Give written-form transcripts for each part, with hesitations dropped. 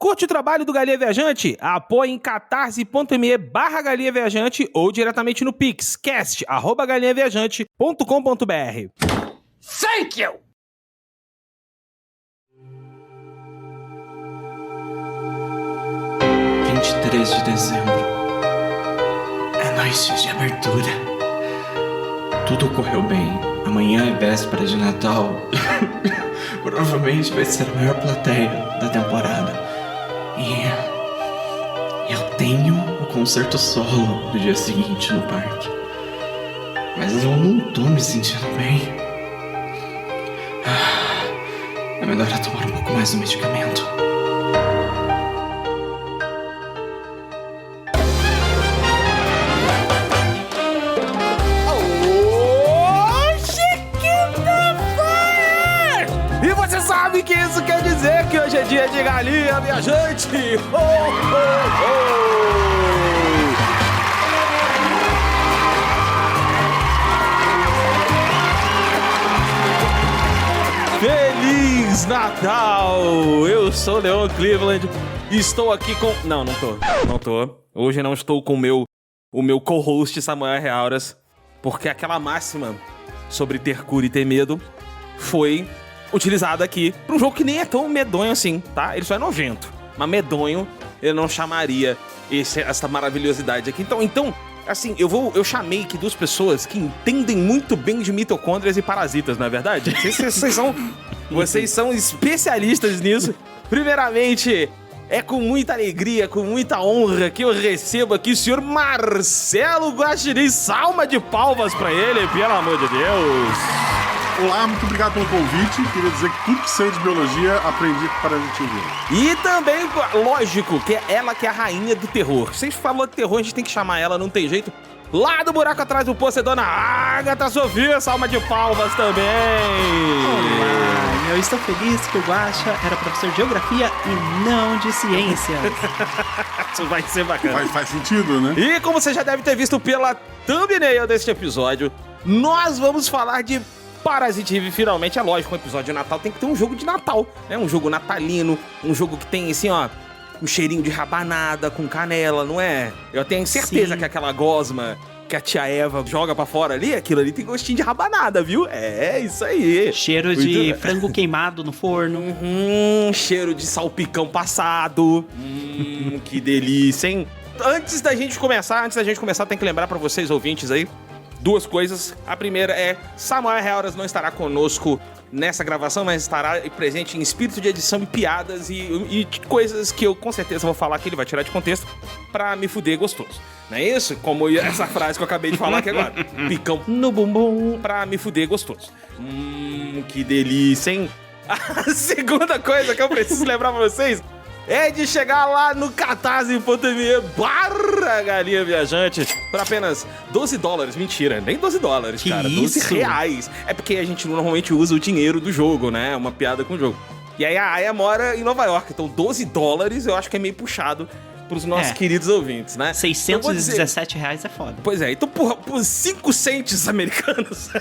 Curte o trabalho do Galinha Viajante? Apoie em catarse.me/Galinha Viajante ou diretamente no Pix, cast@galinhaviajante.com.br. Thank you! De dezembro. É noite de abertura. Tudo ocorreu bem. Amanhã é véspera de Natal. Provavelmente vai ser a maior plateia da temporada. E eu tenho o concerto solo no dia seguinte no parque. Mas eu não tô me sentindo bem. É melhor eu tomar um pouco mais do medicamento. Sabe que isso quer dizer que hoje é dia de Galinha Viajante? Ho, ho, ho! Feliz Natal! Eu sou o Leon Cleveland e estou aqui com... Não tô. Hoje não estou com o meu co-host Samuel Reauras, porque aquela máxima sobre ter cura e ter medo foi utilizada aqui pra um jogo que nem é tão medonho assim, tá? Ele só é nojento, mas medonho eu não chamaria essa maravilhosidade aqui. Então, assim, eu chamei aqui duas pessoas que entendem muito bem de mitocôndrias e parasitas, não é verdade? Vocês são especialistas nisso. Primeiramente, é com muita alegria, com muita honra que eu recebo aqui o senhor Marcelo Guaxinim. Salva de palmas pra ele, pelo amor de Deus! Olá, muito obrigado pelo convite. Queria dizer que tudo que sei de biologia aprendi com parasitivia. E também, lógico, que é ela que é a rainha do terror. Vocês falou de terror, a gente tem que chamar ela, não tem jeito. Lá do buraco atrás do poço é Dona Agatha Sofia, salva de palmas também. Olá, eu estou feliz que o Guaxa era professor de geografia e não de ciências. Isso vai ser bacana. Faz sentido, né? E como você já deve ter visto pela thumbnail deste episódio, nós vamos falar de Parasite. Finalmente, é lógico, um episódio de Natal tem que ter um jogo de Natal, né? Um jogo natalino, um jogo que tem, assim, ó, um cheirinho de rabanada com canela, não é? Eu tenho certeza que aquela gosma que a tia Eva joga pra fora ali, aquilo ali tem gostinho de rabanada, viu? É, isso aí. Cheiro de frango queimado no forno. Cheiro de salpicão passado. Que delícia, hein? Antes da gente começar, tem que lembrar pra vocês, ouvintes aí, duas coisas. A primeira é, Samuel Reauras não estará conosco nessa gravação, mas estará presente em espírito de edição e piadas e coisas que eu com certeza vou falar que ele vai tirar de contexto pra me fuder gostoso. Não é isso? Como essa frase que eu acabei de falar aqui agora. Picão no bumbum pra me fuder gostoso. Que delícia, hein? A segunda coisa que eu preciso lembrar pra vocês é de chegar lá no catarse.me/Galinha Viajante por apenas $12. Mentira, nem $12, que cara. isso? R$12. É porque a gente normalmente usa o dinheiro do jogo, né? Uma piada com o jogo. E aí a Aya mora em Nova York, então $12 eu acho que é meio puxado pros nossos queridos ouvintes, né? R$617 é foda. Pois é, então por 5 cents americanos,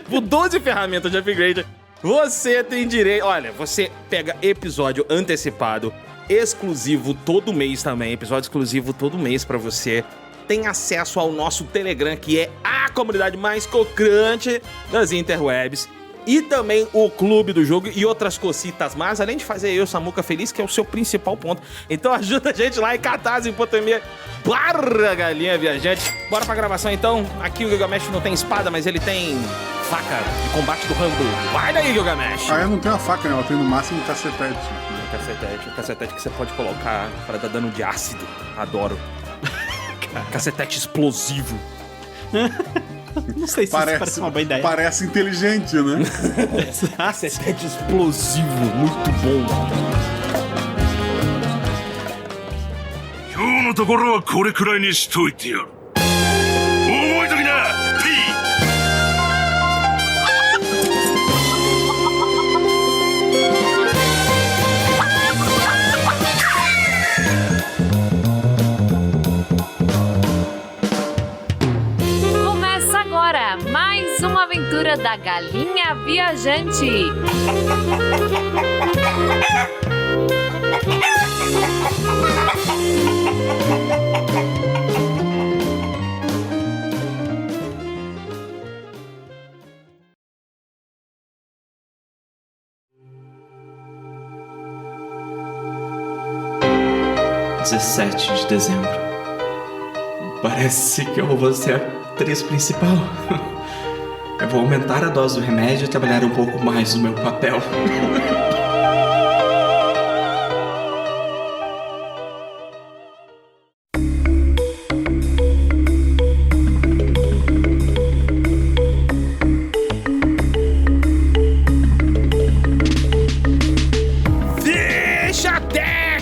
por 12 ferramentas de upgrade, você tem direito... Olha, você pega episódio antecipado, exclusivo todo mês também, episódio exclusivo todo mês pra você. Tem acesso ao nosso Telegram, que é a comunidade mais crocante das interwebs. E também o clube do jogo e outras cocitas mais, além de fazer eu, Samuca, feliz, que é o seu principal ponto. Então ajuda a gente lá em catarse.me/Galinha Viajante. Bora pra gravação então. Aqui o Gilgamesh não tem espada, mas ele tem faca de combate do Rambo. Vai daí, Gilgamesh! Eu não tenho a faca, né? Ela tem no máximo um cacetete. Um cacetete que você pode colocar para dar dano de ácido. Adoro. Cacetete explosivo. Não sei se isso parece uma boa ideia. Parece inteligente, né? Cacetete explosivo, muito bom. 今日のところはこれくらいにしといてやる。覚えときな、ピー。Começa agora mais uma aventura da Galinha Viajante. 17 de dezembro. Parece que eu vou ser a atriz principal. Eu vou aumentar a dose do remédio e trabalhar um pouco mais no meu papel.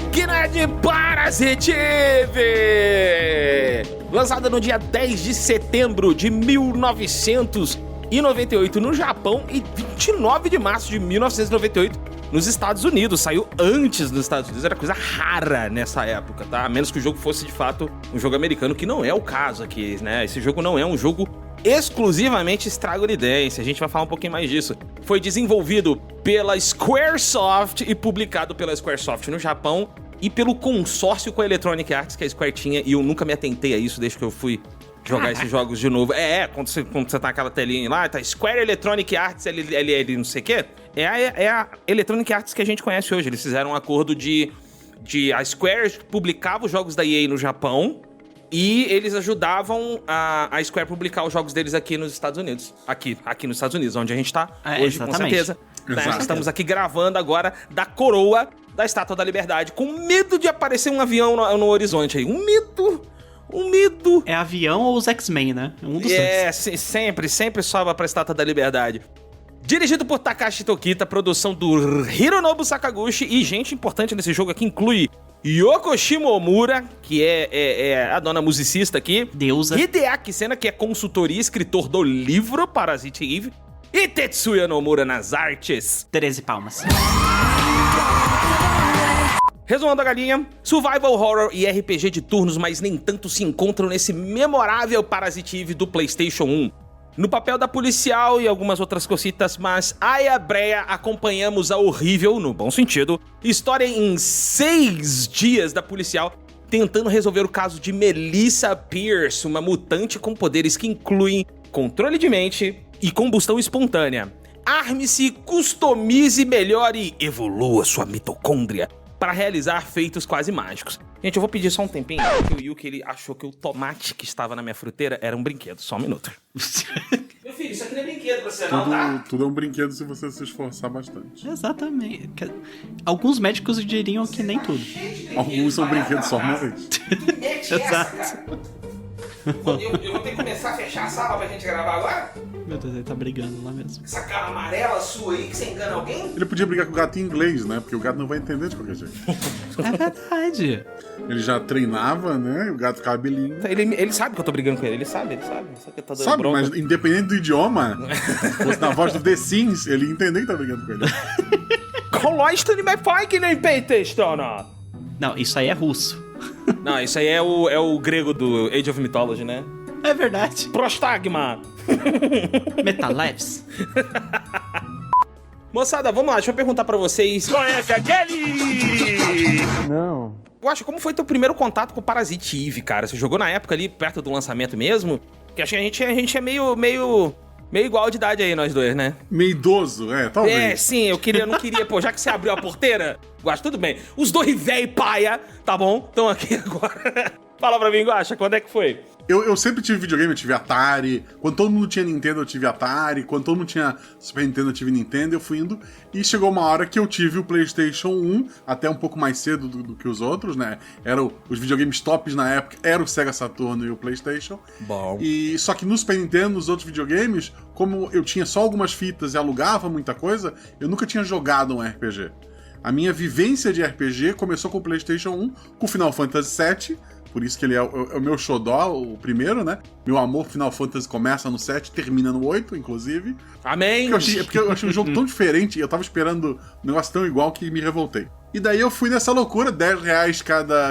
'Máquina de Parasitive! Lançada no dia 10 de setembro de 1998 no Japão e 29 de março de 1998 nos Estados Unidos. Saiu antes nos Estados Unidos, era coisa rara nessa época, tá? A menos que o jogo fosse de fato um jogo americano, que não é o caso aqui, né? Esse jogo não é um jogo exclusivamente estadunidense, a gente vai falar um pouquinho mais disso. Foi desenvolvido pela Squaresoft e publicado pela Squaresoft no Japão e pelo consórcio com a Electronic Arts que a Square tinha, e eu nunca me atentei a isso desde que eu fui jogar esses jogos de novo. Quando você tá naquela telinha lá, tá Square Electronic Arts, ele não sei o quê. É a Electronic Arts que a gente conhece hoje. Eles fizeram um acordo de a Square publicava os jogos da EA no Japão e eles ajudavam a Square publicar os jogos deles aqui nos Estados Unidos. Aqui nos Estados Unidos, onde a gente tá hoje, exatamente. com certeza. Né? Estamos aqui gravando agora da coroa da Estátua da Liberdade, com medo de aparecer um avião no horizonte aí. Um medo. É avião ou os X-Men, né? Um dos dois. Sempre sobe pra Estátua da Liberdade. Dirigido por Takashi Tokita, produção do Hironobu Sakaguchi, e gente importante nesse jogo aqui inclui Yoko Shimomura, que é a dona musicista aqui. Deusa. Hideaki Sena, que é consultoria e escritor do livro Parasite Eve. E Tetsuya Nomura nas artes. 13 palmas. Resumando a galinha, survival horror e RPG de turnos, mas nem tanto se encontram nesse memorável Parasite Eve do PlayStation 1. No papel da policial e algumas outras cositas, mas Aya Brea acompanhamos a horrível, no bom sentido, história em 6 dias da policial tentando resolver o caso de Melissa Pierce, uma mutante com poderes que incluem controle de mente e combustão espontânea. Arme-se, customize, melhore e evolua sua mitocôndria para realizar feitos quase mágicos. Gente, eu vou pedir só um tempinho, porque o Yuki, ele achou que o tomate que estava na minha fruteira era um brinquedo. Só um minuto. Meu filho, isso aqui não é brinquedo pra você não, tá? Tudo é um brinquedo se você se esforçar bastante. Exatamente. Alguns médicos diriam que nem tudo. Alguns são brinquedos só uma vez. Exato. Eu vou ter que começar a fechar a sala pra gente gravar agora? Meu Deus, ele tá brigando lá mesmo. Essa cara amarela sua aí que você engana alguém? Ele podia brigar com o gato em inglês, né? Porque o gato não vai entender de qualquer jeito. É verdade. Ele já treinava, né? E o gato ficava bilingue. Ele sabe que eu tô brigando com ele, ele sabe que eu tô dando Sabe, bronca. mas independente do idioma, fosse na voz do The Sims, ele ia entender que tá brigando com ele. Kolostony my pai nem peitestona. Não, isso aí é russo. Não, isso aí é o grego do Age of Mythology, né? É verdade. Prostagma. Metaleves. Moçada, vamos lá, deixa eu perguntar pra vocês. Conhece aquele? Não. Guaxa, como foi teu primeiro contato com Parasite Eve, cara? Você jogou na época ali, perto do lançamento mesmo? Porque acho que a gente é meio igual de idade aí, nós dois, né? Meio idoso, talvez. É, sim, eu não queria, pô, já que você abriu a porteira, Guaxa, tudo bem. Os dois véi paia, tá bom? Estão aqui agora. Fala pra mim, Guaxa, quando é que foi? Eu sempre tive videogame, eu tive Atari. Quando todo mundo tinha Nintendo, eu tive Atari. Quando todo mundo tinha Super Nintendo, eu tive Nintendo, eu fui indo. E chegou uma hora que eu tive o PlayStation 1, até um pouco mais cedo do que os outros, né? Os videogames tops na época, era o Sega Saturn e o PlayStation. Bom. E só que no Super Nintendo, nos outros videogames, como eu tinha só algumas fitas e alugava muita coisa, eu nunca tinha jogado um RPG. A minha vivência de RPG começou com o PlayStation 1, com Final Fantasy VII, por isso que ele é o meu xodó, o primeiro, né? Meu amor Final Fantasy começa no 7, termina no 8, inclusive. Amém! Porque eu achei um jogo tão diferente, e eu tava esperando um negócio tão igual que me revoltei. E daí eu fui nessa loucura, R$10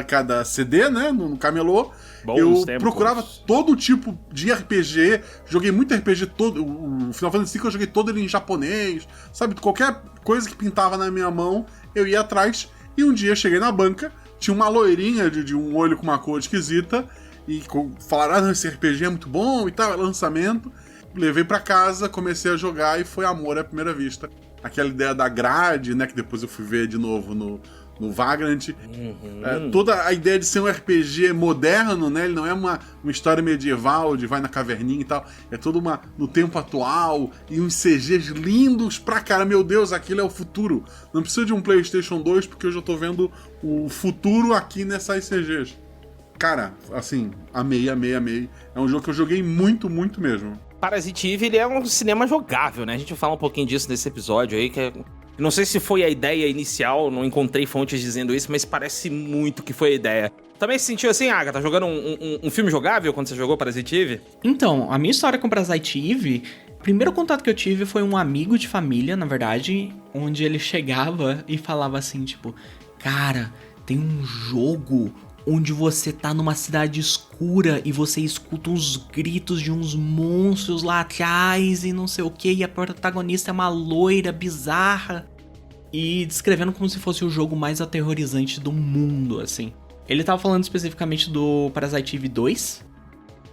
cada CD, né? No camelô. Eu procurava todo tipo de RPG, joguei muito RPG todo. O Final Fantasy V eu joguei todo ele em japonês, sabe? Qualquer coisa que pintava na minha mão, eu ia atrás. E um dia cheguei na banca, tinha uma loirinha de um olho com uma cor esquisita, e falaram, esse RPG é muito bom e tal, é lançamento. Levei pra casa, comecei a jogar e foi amor à primeira vista. Aquela ideia da grade, né, que depois eu fui ver de novo no Vagrant. Toda a ideia de ser um RPG moderno, né? Ele não é uma história medieval de vai na caverninha e tal. É toda no tempo atual e uns CGs lindos pra cara. Meu Deus, aquilo é o futuro. Não precisa de um PlayStation 2 porque eu já tô vendo o futuro aqui nessas CGs. Cara, assim, amei. É um jogo que eu joguei muito, muito mesmo. Parasite Eve, ele é um cinema jogável, né? A gente vai falar um pouquinho disso nesse episódio aí, que é... Não sei se foi a ideia inicial, não encontrei fontes dizendo isso, mas parece muito que foi a ideia. Também se sentiu assim, Agatha, jogando um filme jogável quando você jogou Parasite Eve? Então, a minha história com Parasite Eve, o primeiro contato que eu tive foi um amigo de família, na verdade, onde ele chegava e falava assim, tipo, cara, tem um jogo onde você tá numa cidade escura e você escuta uns gritos de uns monstros lá atrás e não sei o que, e a protagonista é uma loira bizarra, e descrevendo como se fosse o jogo mais aterrorizante do mundo, assim. Ele tava falando especificamente do Parasite Eve 2,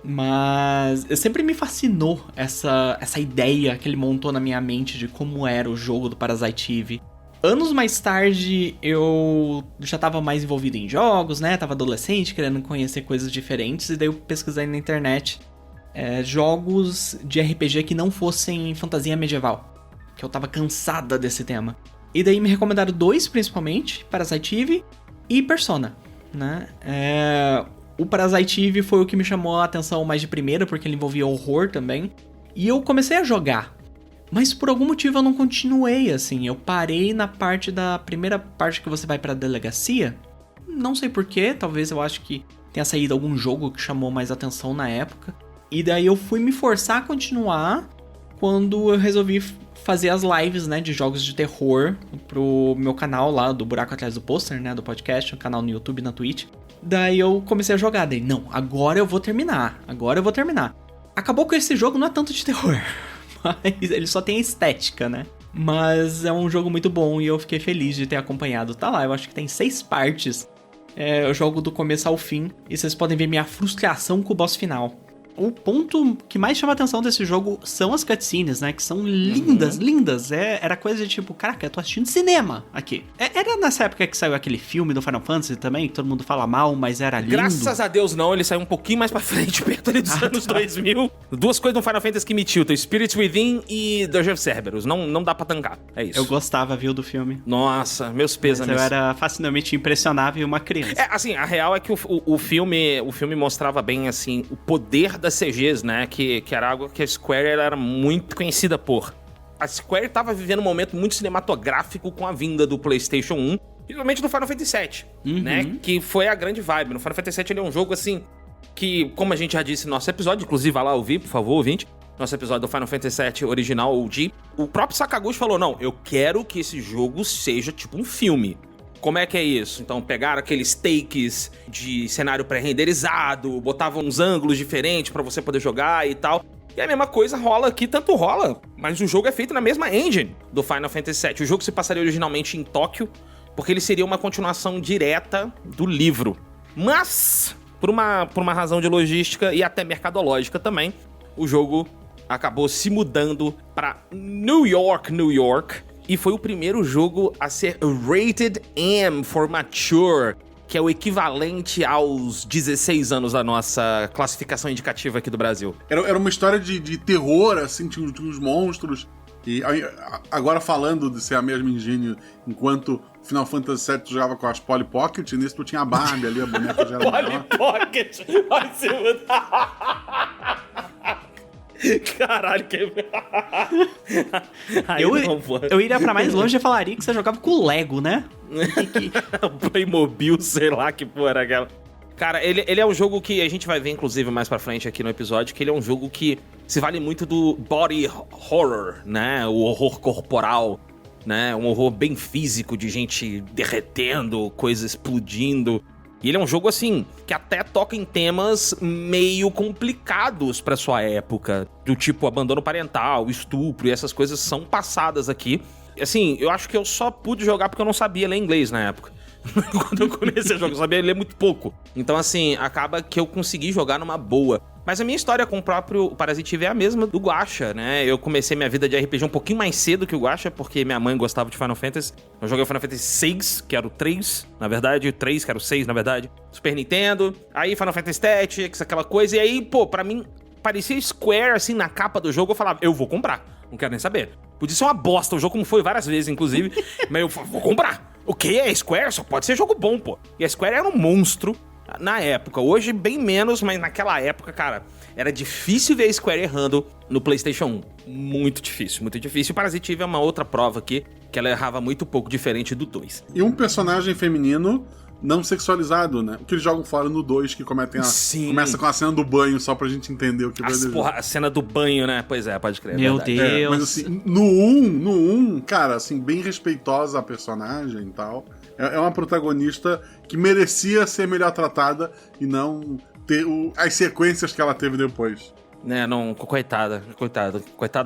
mas sempre me fascinou essa ideia que ele montou na minha mente de como era o jogo do Parasite Eve. Anos mais tarde, eu já tava mais envolvido em jogos, né? Tava adolescente, querendo conhecer coisas diferentes. E daí eu pesquisei na internet jogos de RPG que não fossem fantasia medieval. Que eu tava cansada desse tema. E daí me recomendaram 2, principalmente. Parasite Eve e Persona, né? O Parasite Eve foi o que me chamou a atenção mais de primeira, porque ele envolvia horror também. E eu comecei a jogar. Mas por algum motivo eu não continuei, assim. Eu parei na primeira parte que você vai pra delegacia. Não sei porquê, talvez eu acho que tenha saído algum jogo que chamou mais atenção na época. E daí eu fui me forçar a continuar quando eu resolvi fazer as lives, né, de jogos de terror pro meu canal lá, do Buraco Atrás do Pôster, né, do podcast, um canal no YouTube e na Twitch. Daí eu comecei a jogar, daí, não, agora eu vou terminar. Acabou que esse jogo não é tanto de terror. Mas ele só tem a estética, né? Mas é um jogo muito bom e eu fiquei feliz de ter acompanhado. Tá lá, eu acho que tem 6 partes. Eu jogo do começo ao fim. E vocês podem ver minha frustração com o boss final. O ponto que mais chama a atenção desse jogo são as cutscenes, né? Que são lindas, lindas. Era coisa de tipo, caraca, eu tô assistindo cinema aqui. Era nessa época que saiu aquele filme do Final Fantasy também, que todo mundo fala mal, mas era lindo. Graças a Deus não, ele saiu um pouquinho mais pra frente, perto ali dos anos 2000. 2 coisas no Final Fantasy que me tiltam, Spirits Within e Dungeon of Cerberus. Não dá pra tancar, é isso. Eu gostava, viu, do filme. Nossa, meus pêsames. Eu era facilmente impressionável uma criança. Assim, a real é que o filme mostrava bem, assim, o poder das CGs, né, que era algo que a Square era muito conhecida por. A Square tava vivendo um momento muito cinematográfico com a vinda do PlayStation 1, principalmente do Final Fantasy VII, né, que foi a grande vibe. No Final Fantasy VII ele é um jogo, assim, que, como a gente já disse no nosso episódio, inclusive vai lá ouvir, por favor, ouvinte, nosso episódio do Final Fantasy VII original, OG, o próprio Sakaguchi falou, não, eu quero que esse jogo seja tipo um filme. Como é que é isso? Então pegaram aqueles takes de cenário pré-renderizado, botavam uns ângulos diferentes pra você poder jogar e tal. E a mesma coisa rola aqui, tanto rola, mas o jogo é feito na mesma engine do Final Fantasy VII. O jogo se passaria originalmente em Tóquio, porque ele seria uma continuação direta do livro. Mas, por uma razão de logística e até mercadológica também, o jogo acabou se mudando pra New York, e foi o primeiro jogo a ser rated M for mature, que é o equivalente aos 16 anos da nossa classificação indicativa aqui do Brasil. Era uma história de terror, assim, tinha uns monstros. E agora falando de ser a mesma engine, enquanto Final Fantasy VII tu jogava com as Polly Pocket, nesse tu tinha a Barbie ali, a boneca já era Polly Pocket! Vai se mudar! Caralho, que... eu iria pra mais longe e falaria que você jogava com o Lego, né? Playmobil, sei lá que porra era aquela. Cara, ele é um jogo que a gente vai ver, inclusive, mais pra frente aqui no episódio, que ele é um jogo que se vale muito do body horror, né? O horror corporal, né? Um horror bem físico, de gente derretendo, coisa explodindo. E ele é um jogo, assim, que até toca em temas meio complicados pra sua época. Do tipo abandono parental, estupro, e essas coisas são passadas aqui. Assim, eu acho que eu só pude jogar porque eu não sabia ler inglês na época. Quando eu comecei a jogar, eu sabia ler muito pouco. Então, assim, acaba que eu consegui jogar numa boa. Mas a minha história com o próprio Parasite Eve é a mesma do Guaxa, né? Eu comecei minha vida de RPG um pouquinho mais cedo que o Guaxa, porque minha mãe gostava de Final Fantasy. Eu joguei o Final Fantasy VI, que era o 3, na verdade, o 3, que era o 6, na verdade. Super Nintendo, aí Final Fantasy Tactics, aquela coisa. E aí, pô, pra mim, parecia Square, assim, na capa do jogo. Eu falava, eu vou comprar, não quero nem saber. Podia ser uma bosta o jogo, como foi várias vezes, inclusive. Mas eu vou comprar. O que é Square? Só pode ser jogo bom, pô. E a Square era um monstro na época. Hoje, bem menos, mas naquela época, cara, era difícil ver a Square errando no PlayStation 1. Muito difícil, muito difícil. O Parasite Eve é uma outra prova aqui, que ela errava muito pouco, diferente do 2. E um personagem feminino não sexualizado, né? O que eles jogam fora no 2, que cometem começa com a cena do banho, só pra gente entender o que vai dizer. Porra, a cena do banho, né? Pois é, pode crer. Meu Deus. Mas assim, no 1, cara, assim, bem respeitosa a personagem e tal. É uma protagonista que merecia ser melhor tratada e não ter as sequências que ela teve depois. Né, não, coitada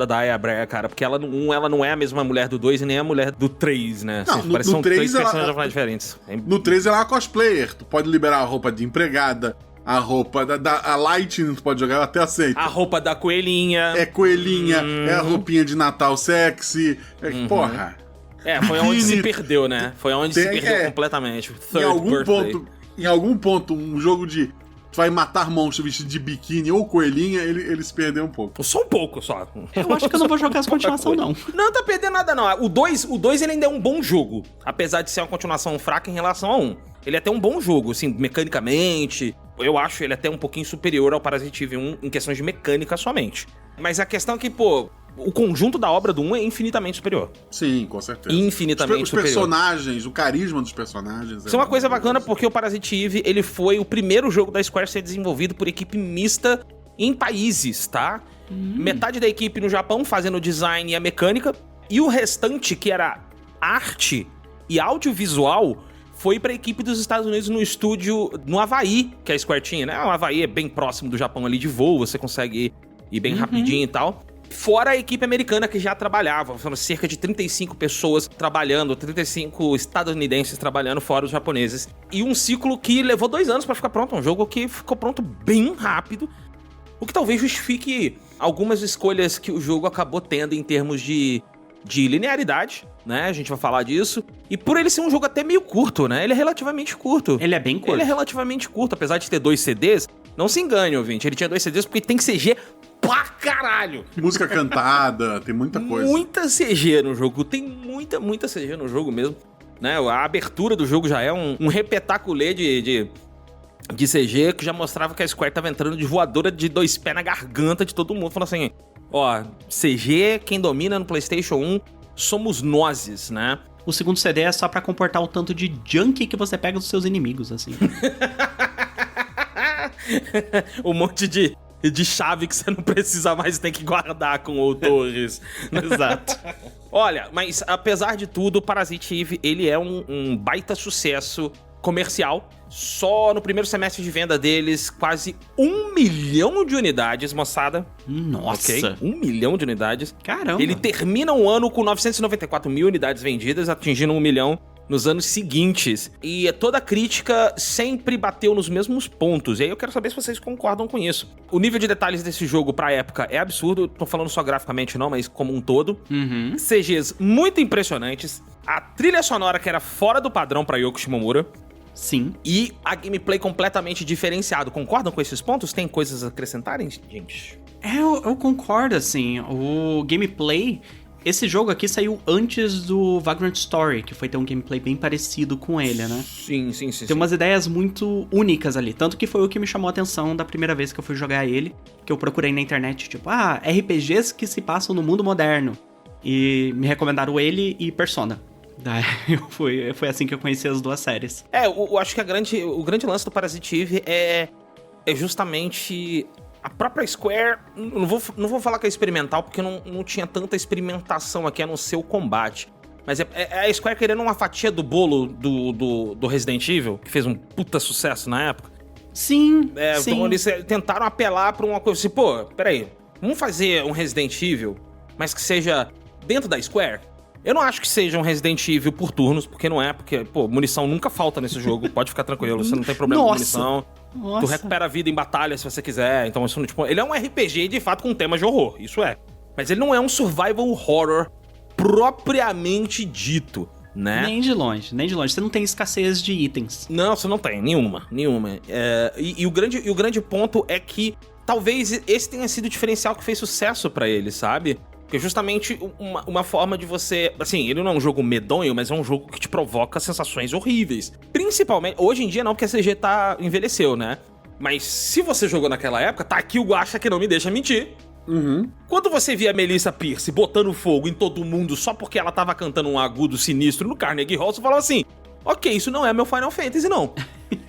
da Aya Brea, cara, porque ela no 1, ela não é a mesma mulher do 2 e nem a mulher do 3, né? Não, assim, são 3 três personagens diferentes. No 3 ela é uma cosplayer, tu pode liberar a roupa de empregada, a roupa a Lightning tu pode jogar, ela até aceita. A roupa da coelhinha. É coelhinha, é a roupinha de Natal sexy, porra. Foi onde se perdeu, né? Foi onde se perdeu completamente. Em algum ponto, um jogo de tu vai matar monstro vestido de biquíni ou coelhinha, ele se perdeu um pouco. Só um pouco, só. Eu acho que eu não vou jogar essa continuação, não. Não tá perdendo nada, não. O 2 ele ainda é um bom jogo. Apesar de ser uma continuação fraca em relação a 1. Ele é até um bom jogo, assim, mecanicamente. Eu acho ele até um pouquinho superior ao Parasite Eve 1 em questões de mecânica somente. Mas a questão é que, pô, o conjunto da obra do 1 é infinitamente superior. Sim, com certeza. Infinitamente superior. Os personagens, o carisma dos personagens. Isso é uma coisa bacana porque o Parasite Eve, ele foi o primeiro jogo da Square a ser desenvolvido por equipe mista em países, tá? Metade da equipe no Japão fazendo o design e a mecânica, e o restante, que era arte e audiovisual, foi pra equipe dos Estados Unidos no estúdio no Havaí, que a Square tinha, né? O Havaí é bem próximo do Japão ali de voo, você consegue ir bem rapidinho e tal. Fora a equipe americana que já trabalhava, foram cerca de 35 pessoas trabalhando, 35 estadunidenses trabalhando, fora os japoneses. E um ciclo que levou 2 anos pra ficar pronto, um jogo que ficou pronto bem rápido, o que talvez justifique algumas escolhas que o jogo acabou tendo em termos de linearidade, né? A gente vai falar disso. E por ele ser um jogo até meio curto, né? Ele é relativamente curto. Ele é bem curto. Ele é relativamente curto, apesar de ter 2 CDs. Não se engane, ouvinte. Ele tinha 2 CDs porque tem CG pra caralho. Música cantada, tem muita coisa. Muita CG no jogo. Tem muita CG no jogo mesmo. Né? A abertura do jogo já é um repetaculê de CG que já mostrava que a Square tava entrando de voadora de 2 pés na garganta de todo mundo. Falando assim, ó, CG, quem domina no PlayStation 1 somos nozes, né? O segundo CD é só pra comportar o tanto de junk que você pega dos seus inimigos, assim. Um monte de chave que você não precisa mais, tem que guardar com o Torres. Exato. Olha, mas apesar de tudo, o Parasite Eve, ele é um baita sucesso comercial. Só no primeiro semestre de venda deles, quase 1 milhão de unidades, moçada. Nossa! Okay? 1 milhão de unidades. Caramba! Ele termina o ano com 994 mil unidades vendidas, atingindo 1 milhão nos anos seguintes. E toda a crítica sempre bateu nos mesmos pontos. E aí eu quero saber se vocês concordam com isso. O nível de detalhes desse jogo pra época é absurdo. Tô falando só graficamente não, mas como um todo. CGs muito impressionantes. A trilha sonora que era fora do padrão pra Yoko Shimomura. Sim. E a gameplay completamente diferenciado. Concordam com esses pontos? Tem coisas a acrescentarem, gente? Eu concordo, assim. O gameplay... Esse jogo aqui saiu antes do Vagrant Story, que foi ter um gameplay bem parecido com ele, né? Sim. Tem umas ideias muito únicas ali. Tanto que foi o que me chamou a atenção da primeira vez que eu fui jogar ele. Que eu procurei na internet, tipo, RPGs que se passam no mundo moderno. E me recomendaram ele e Persona. Daí foi assim que eu conheci as duas séries. Eu acho que o grande lance do Parasite Eve é justamente... A própria Square, não vou falar que é experimental, porque não tinha tanta experimentação aqui, a não ser o combate. Mas é a Square querendo uma fatia do bolo do Resident Evil, que fez um puta sucesso na época. Sim, sim. Então eles tentaram apelar pra uma coisa assim, peraí, vamos fazer um Resident Evil, mas que seja dentro da Square? Eu não acho que seja um Resident Evil por turnos, porque não é, porque, pô, munição nunca falta nesse jogo, pode ficar tranquilo, você não tem problema com munição. Tu recupera a vida em batalha se você quiser, então isso, tipo, ele é um RPG de fato com temas de horror, isso é. Mas ele não é um survival horror propriamente dito, né? Nem de longe. Você não tem escassez de itens. Não, você não tem, nenhuma. E o grande ponto é que talvez esse tenha sido o diferencial que fez sucesso pra ele, sabe? Porque justamente uma forma de você... Assim, ele não é um jogo medonho, mas é um jogo que te provoca sensações horríveis. Principalmente... Hoje em dia não, porque a CG envelheceu, né? Mas se você jogou naquela época, tá aqui o Guaxa que não me deixa mentir. Quando você via a Melissa Pierce botando fogo em todo mundo só porque ela tava cantando um agudo sinistro no Carnegie Hall, você falava assim... Ok, isso não é meu Final Fantasy, não.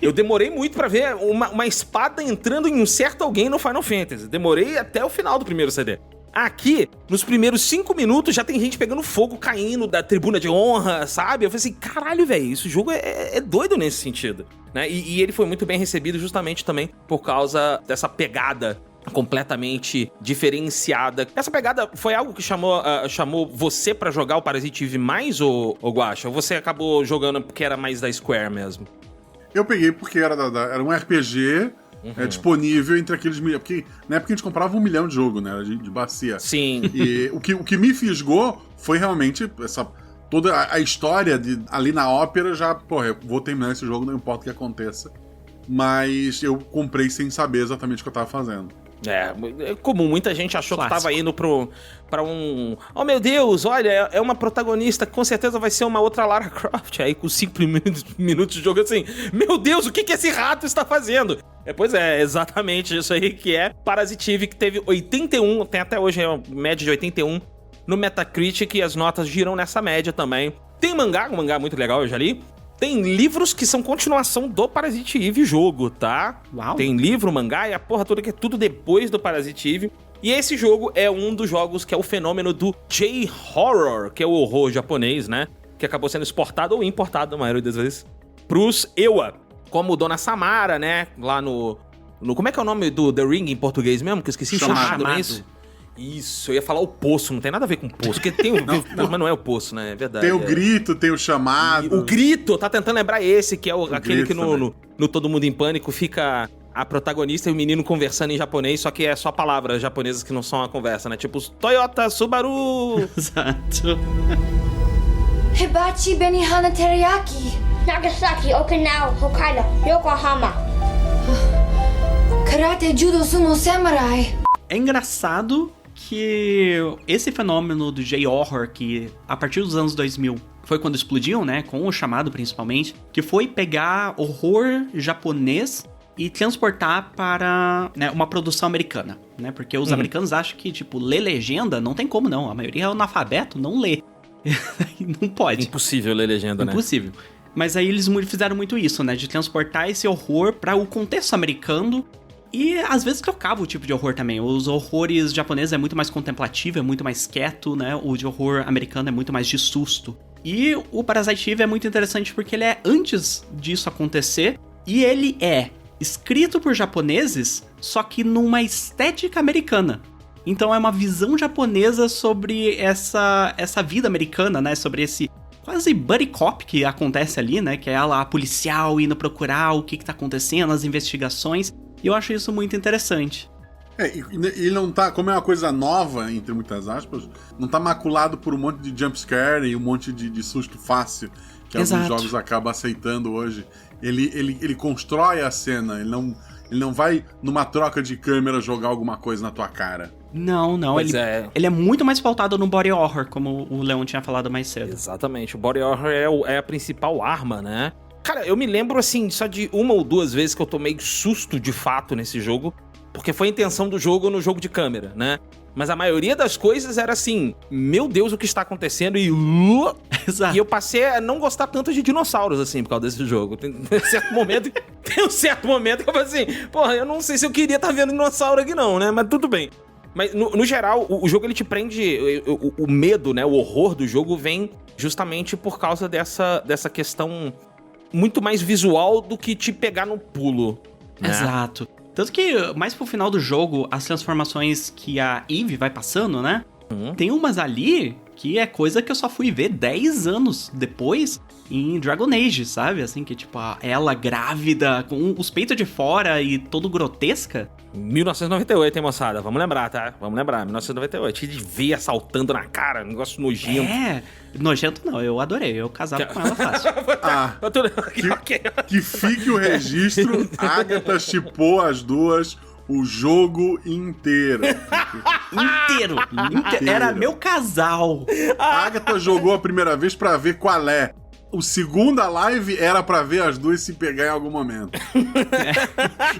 Eu demorei muito pra ver uma espada entrando em um certo alguém no Final Fantasy. Demorei até o final do primeiro CD. Aqui, nos primeiros 5 minutos, já tem gente pegando fogo, caindo da tribuna de honra, sabe? Eu falei assim, caralho, velho, esse jogo é doido nesse sentido, né? E ele foi muito bem recebido justamente também por causa dessa pegada completamente diferenciada. Essa pegada foi algo que chamou você pra jogar o Parasite Eve mais, ou Guaxa? Ou você acabou jogando porque era mais da Square mesmo? Eu peguei porque era um RPG... disponível entre aqueles milhões. Porque na época a gente comprava 1 milhão de jogo, né? De bacia. Sim. E o que me fisgou foi realmente toda a história ali na ópera. Já, porra, eu vou terminar esse jogo, não importa o que aconteça. Mas eu comprei sem saber exatamente o que eu tava fazendo. É comum, muita gente achou que tava indo pra um... Oh, meu Deus, olha, é uma protagonista que com certeza vai ser uma outra Lara Croft. Aí com 5 minutos de jogo assim, meu Deus, o que esse rato está fazendo? Pois é, exatamente isso aí que é Parasite Eve, que teve 81, tem até hoje uma média de 81 no Metacritic, e as notas giram nessa média também. Tem um mangá muito legal, eu já li. Tem livros que são continuação do Parasite Eve jogo, tá? Uau. Tem livro, mangá e a porra toda que é tudo depois do Parasite Eve. E esse jogo é um dos jogos que é o fenômeno do J-Horror, que é o horror japonês, né? Que acabou sendo exportado ou importado, na maioria das vezes, pros EWA. Como Dona Samara, né? Lá no... Como é que é o nome do The Ring em português mesmo? Que eu esqueci. Chamado, não é isso? Isso, eu ia falar o Poço, não tem nada a ver com Poço, porque tem mas não é o Poço, né? É verdade. Tem o Grito, tem o Chamado. O Grito, tá tentando lembrar esse, que é aquele que no Todo Mundo em Pânico fica a protagonista e o menino conversando em japonês, só que é só palavras japonesas que não são a conversa, né? Tipo, Toyota, Subaru. Exato. Hibachi Benihana Teriyaki. Nagasaki, Okinawa, Hokkaido, Yokohama. Karate, Judo, Sumo, Samurai. É engraçado que esse fenômeno do J-Horror, que a partir dos anos 2000 foi quando explodiu, né, com o Chamado principalmente, que foi pegar horror japonês e transportar para, né, uma produção americana, né, porque os americanos acham que, tipo, ler legenda não tem como não, a maioria é analfabeto, não lê. Não pode. Impossível ler legenda, né? Impossível. Mas aí eles fizeram muito isso, né, de transportar esse horror para o contexto americano. E às vezes trocava o tipo de horror também. Os horrores japoneses é muito mais contemplativo, é muito mais quieto, né? O de horror americano é muito mais de susto. E o Parasite Eve é muito interessante porque ele é antes disso acontecer. E ele é escrito por japoneses, só que numa estética americana. Então é uma visão japonesa sobre essa vida americana, né? Sobre esse quase buddy cop que acontece ali, né? Que é ela, a policial, indo procurar o que tá acontecendo, as investigações. E eu acho isso muito interessante. E ele não tá, como é uma coisa nova, entre muitas aspas, não tá maculado por um monte de jumpscare e um monte de susto fácil que alguns jogos acabam aceitando hoje. Ele constrói a cena, ele não vai numa troca de câmera jogar alguma coisa na tua cara. Não, ele é muito mais pautado no body horror, como o Leon tinha falado mais cedo. Exatamente, o body horror é a principal arma, né? Cara, eu me lembro, assim, só de 1 ou 2 vezes que eu tomei susto de fato nesse jogo, porque foi a intenção do jogo no jogo de câmera, né? Mas a maioria das coisas era assim, meu Deus, o que está acontecendo? E eu passei a não gostar tanto de dinossauros, assim, por causa desse jogo. Tem um certo momento que eu falei assim, porra, eu não sei se eu queria estar vendo dinossauro aqui não, né? Mas tudo bem. Mas, no geral, o jogo, ele te prende... O medo, né? O horror do jogo vem justamente por causa dessa questão muito mais visual do que te pegar no pulo, né? Exato. Tanto que, mais pro final do jogo, as transformações que a Eve vai passando, né? Tem umas ali que é coisa que eu só fui ver 10 anos depois em Dragon Age, sabe? Assim, que tipo, ela grávida, com os peitos de fora e todo grotesca. 1998, hein, moçada? Vamos lembrar, tá? Vamos lembrar, 1998. Cheio de veia saltando na cara, um negócio nojento. Nojento não, eu adorei. Eu casava com ela fácil. Que fique o registro, Agatha shippou as duas o jogo inteiro. Inteiro. Era meu casal. A Agatha jogou a primeira vez pra ver qual é. O segunda live era pra ver as duas se pegar em algum momento.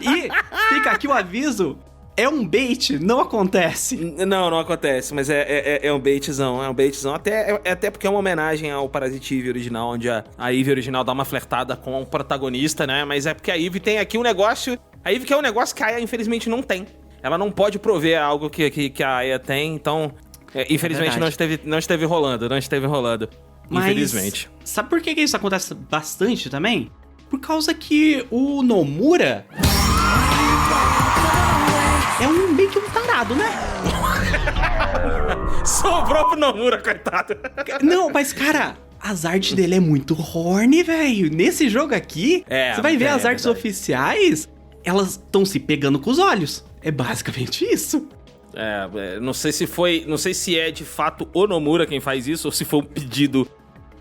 E fica aqui o aviso. É um bait, não acontece. Não acontece, mas é um baitzão, até porque é uma homenagem ao Parasite Eve original, onde a Eve original dá uma flertada com o protagonista, né? Mas é porque a Eve tem aqui um negócio... A Eve que é um negócio que a Aya, infelizmente, não tem. Ela não pode prover algo que a Aya tem, então... infelizmente, não esteve rolando. Mas, infelizmente. Sabe por que isso acontece bastante também? Por causa que o Nomura... é meio que um tarado, né? Sobrou pro Nomura, coitado. Não, mas cara, as artes dele é muito horny, velho. Nesse jogo aqui, você vai ver as artes oficiais, elas estão se pegando com os olhos. É basicamente isso. Não sei se é de fato o Nomura quem faz isso, ou se foi um pedido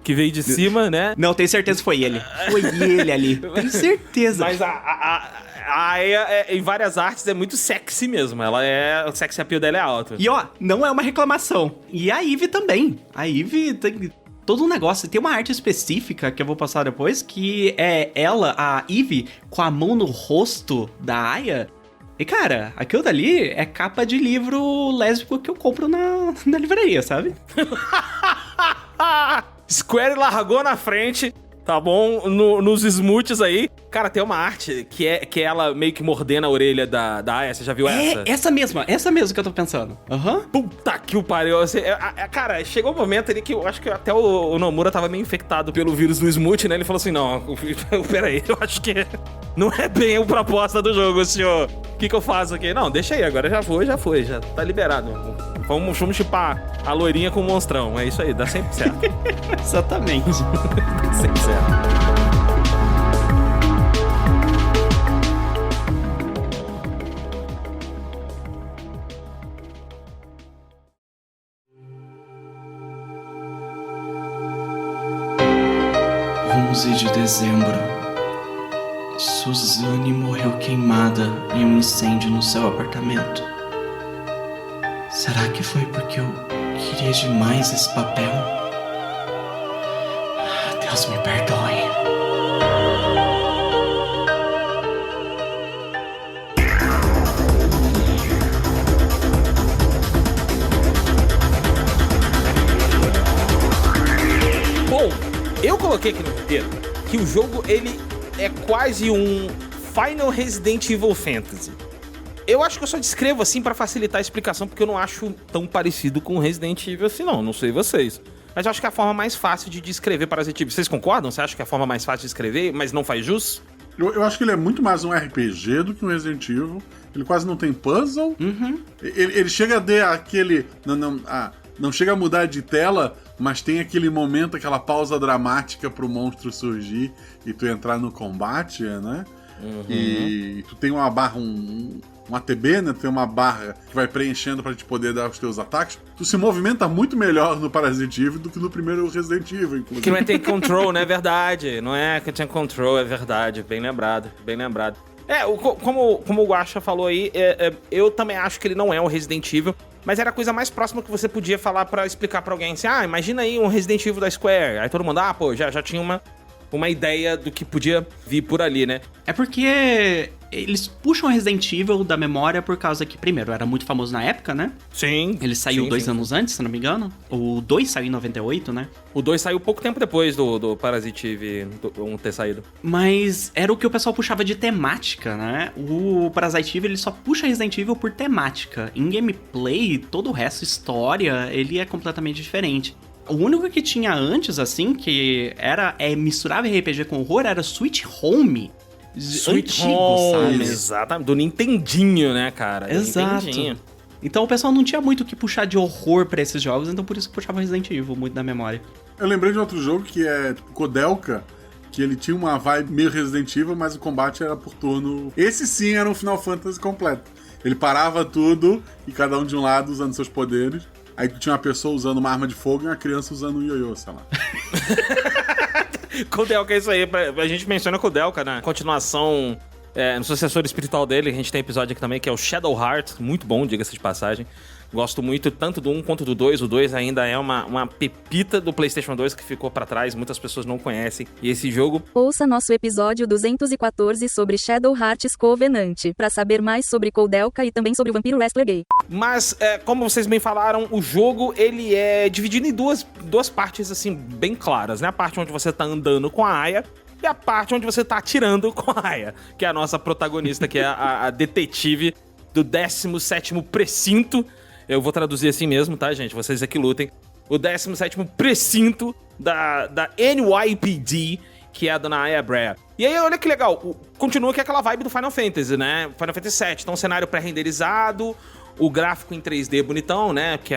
que veio de cima, né? Não, tenho certeza que foi ele. Foi ele ali. Tenho certeza. Mas a Aya, em várias artes, é muito sexy mesmo. O sex appeal dela é alto. E ó, não é uma reclamação. E a Eve também. A Eve tem todo um negócio. Tem uma arte específica que eu vou passar depois, que é ela, a Eve, com a mão no rosto da Aya. E cara, aquilo dali é capa de livro lésbico que eu compro na livraria, sabe? Square largou na frente, tá bom? Nos smooths aí. Cara, tem uma arte que é ela meio que mordendo a orelha da Aya. Você já viu essa? Essa mesma que eu tô pensando. Puta que o pariu. Cara, chegou um momento ali que eu acho que até o Nomura tava meio infectado pelo vírus do smooth, né? Ele falou assim, não, peraí, eu acho que não é bem a proposta do jogo, senhor. O que eu faço aqui? Não, deixa aí, agora já foi, já tá liberado. Vamos chipar a loirinha com o monstrão. É isso aí, dá sempre certo. Exatamente. Dá sempre certo. De dezembro, Suzane morreu queimada em um incêndio no seu apartamento. Será que foi porque eu queria demais esse papel? Deus me perdoe. Bom, eu coloquei aqui no roteiro que o jogo, ele é quase um Final Resident Evil Fantasy. Eu acho que eu só descrevo assim pra facilitar a explicação, porque eu não acho tão parecido com Resident Evil assim, não sei vocês. Mas eu acho que é a forma mais fácil de descrever Parasite Eve. Vocês concordam? Você acha que é a forma mais fácil de escrever, mas não faz jus? Eu acho que ele é muito mais um RPG do que um Resident Evil. Ele quase não tem puzzle. Ele chega a ter aquele... Não chega a mudar de tela, mas tem aquele momento, aquela pausa dramática pro monstro surgir e tu entrar no combate, né? E tu tem uma barra, um ATB, né? Tem uma barra que vai preenchendo pra te poder dar os teus ataques. Tu se movimenta muito melhor no Parasite Eve do que no primeiro Resident Evil, inclusive. Que não é Take Control, né? É verdade. Não é que tem Control, é verdade. Bem lembrado, bem lembrado. Como o Guaxa falou aí, eu também acho que ele não é um Resident Evil, mas era a coisa mais próxima que você podia falar pra explicar pra alguém assim, imagina aí um Resident Evil da Square. Aí todo mundo, já tinha uma ideia do que podia vir por ali, né? É porque eles puxam Resident Evil da memória por causa que, primeiro, era muito famoso na época, né? Sim. Ele saiu 2 anos antes, se não me engano. O 2 saiu em 98, né? O 2 saiu pouco tempo depois do Parasite Eve 1 ter saído. Mas era o que o pessoal puxava de temática, né? O Parasite Eve, ele só puxa Resident Evil por temática. Em gameplay, todo o resto, história, ele é completamente diferente. O único que tinha antes, assim, que misturava RPG com horror, era Sweet Home. Sweet Home, sabe? Exatamente. Do Nintendinho, né, cara? Exato. Então o pessoal não tinha muito o que puxar de horror pra esses jogos, então por isso que puxava Resident Evil muito na memória. Eu lembrei de outro jogo que é tipo Koudelka, que ele tinha uma vibe meio Resident Evil, mas o combate era por turno. Esse sim era um Final Fantasy completo. Ele parava tudo e cada um de um lado usando seus poderes. Aí tu tinha uma pessoa usando uma arma de fogo e uma criança usando um ioiô, sei lá. Koudelka é isso aí. A gente menciona Koudelka na continuação, no sucessor espiritual dele. A gente tem episódio aqui também que é o Shadow Heart. Muito bom, diga-se de passagem. Gosto muito tanto do 1 quanto do 2. O 2 ainda é uma pepita do PlayStation 2 que ficou pra trás. Muitas pessoas não conhecem. E esse jogo... Ouça nosso episódio 214 sobre Shadow Hearts Covenant, pra saber mais sobre Koudelka e também sobre o Vampiro Wrestler Gay. Mas, como vocês bem falaram, o jogo, ele é dividido em duas partes, assim, bem claras, né? A parte onde você tá andando com a Aya e a parte onde você tá atirando com a Aya, que é a nossa protagonista, que é a detetive do 17º precinto. Eu vou traduzir assim mesmo, tá, gente? Vocês aqui lutem. O 17º precinto da NYPD, que é a dona Aya Brea. E aí, olha que legal. Continua que é aquela vibe do Final Fantasy, né? Final Fantasy VII. Então, cenário pré-renderizado, o gráfico em 3D bonitão, né? Que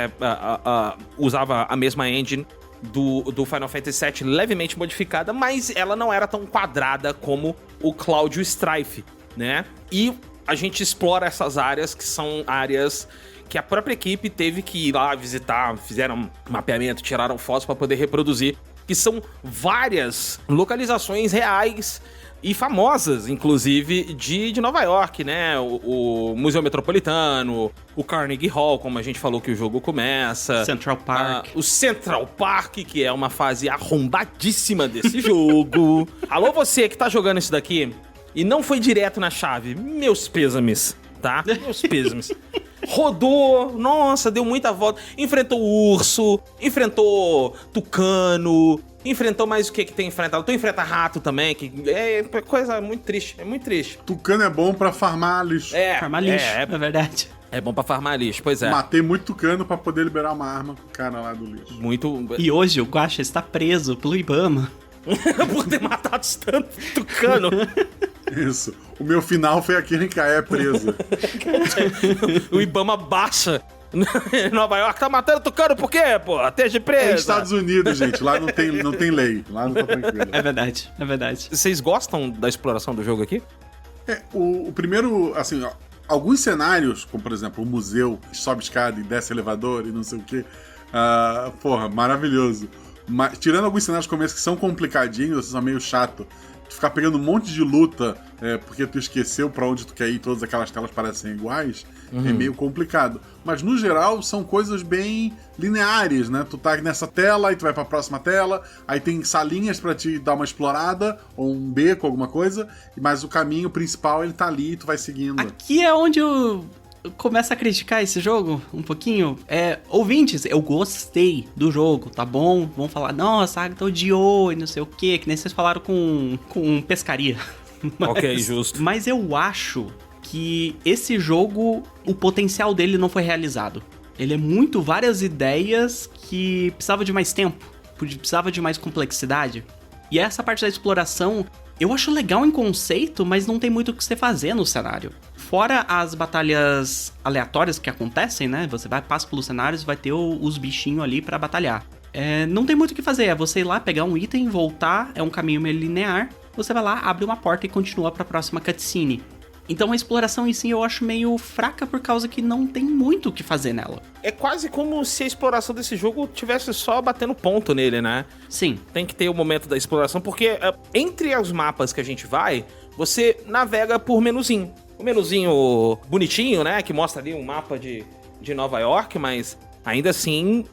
usava a mesma engine do Final Fantasy VII, levemente modificada, mas ela não era tão quadrada como o Cláudio Strife, né? E a gente explora essas áreas, que são áreas que a própria equipe teve que ir lá visitar, fizeram mapeamento, tiraram fotos para poder reproduzir, que são várias localizações reais e famosas, inclusive, de Nova York, né? O Museu Metropolitano, o Carnegie Hall, como a gente falou que o jogo começa. Central Park. O Central Park, que é uma fase arrombadíssima desse jogo. Alô, você que tá jogando isso daqui e não foi direto na chave, meus pêsames, tá? Meus pêsames. Rodou, nossa, deu muita volta. Enfrentou urso, enfrentou tucano, enfrentou mais o que tem enfrentado. Tu enfrenta rato também, que é coisa muito triste, é muito triste. Tucano é bom pra farmar lixo. Farmar lixo, é verdade. É bom pra farmar lixo, pois é. Matei muito tucano pra poder liberar uma arma pro cara lá do lixo. Muito. E hoje o Guaxa está preso pelo Ibama. Por ter matado tanto tucano. Isso. O meu final foi aquele em que a é presa. O Ibama baixa. Nova York tá matando tucano por quê, pô? Esteja presa. É Estados Unidos, gente. Lá não tem lei. Lá não tá tranquilo. É verdade, é verdade. Vocês gostam da exploração do jogo aqui? O primeiro, assim, ó, alguns cenários, como por exemplo o museu, sobe escada e desce elevador e não sei o quê. Porra, maravilhoso. Mas, tirando alguns cenários de começo que são complicadinhos, são meio chato. De ficar pegando um monte de luta porque tu esqueceu pra onde tu quer ir e todas aquelas telas parecem iguais, é meio complicado. Mas, no geral, são coisas bem lineares, né? Tu tá nessa tela, aí tu vai pra próxima tela, aí tem salinhas pra te dar uma explorada, ou um beco, alguma coisa, mas o caminho principal, ele tá ali e tu vai seguindo. Aqui é onde eu começo a criticar esse jogo um pouquinho. Ouvintes, eu gostei do jogo, tá bom? Vão falar, nossa, a Agatha odiou e não sei o quê, que nem vocês falaram com pescaria. Ok, justo. Mas eu acho que esse jogo, o potencial dele não foi realizado. Ele é muito várias ideias que precisava de mais tempo, precisava de mais complexidade. E essa parte da exploração, eu acho legal em conceito, mas não tem muito o que você fazer no cenário. Fora as batalhas aleatórias que acontecem, né? Você passa pelos cenários e vai ter os bichinhos ali pra batalhar. Não tem muito o que fazer, é você ir lá, pegar um item, voltar, é um caminho meio linear. Você vai lá, abre uma porta e continua pra próxima cutscene. Então a exploração em si eu acho meio fraca por causa que não tem muito o que fazer nela. É quase como se a exploração desse jogo tivesse só batendo ponto nele, né? Sim. Tem que ter o momento da exploração, porque entre os mapas que a gente vai, você navega por menuzinho. O menuzinho bonitinho, né? Que mostra ali um mapa de Nova York, mas ainda assim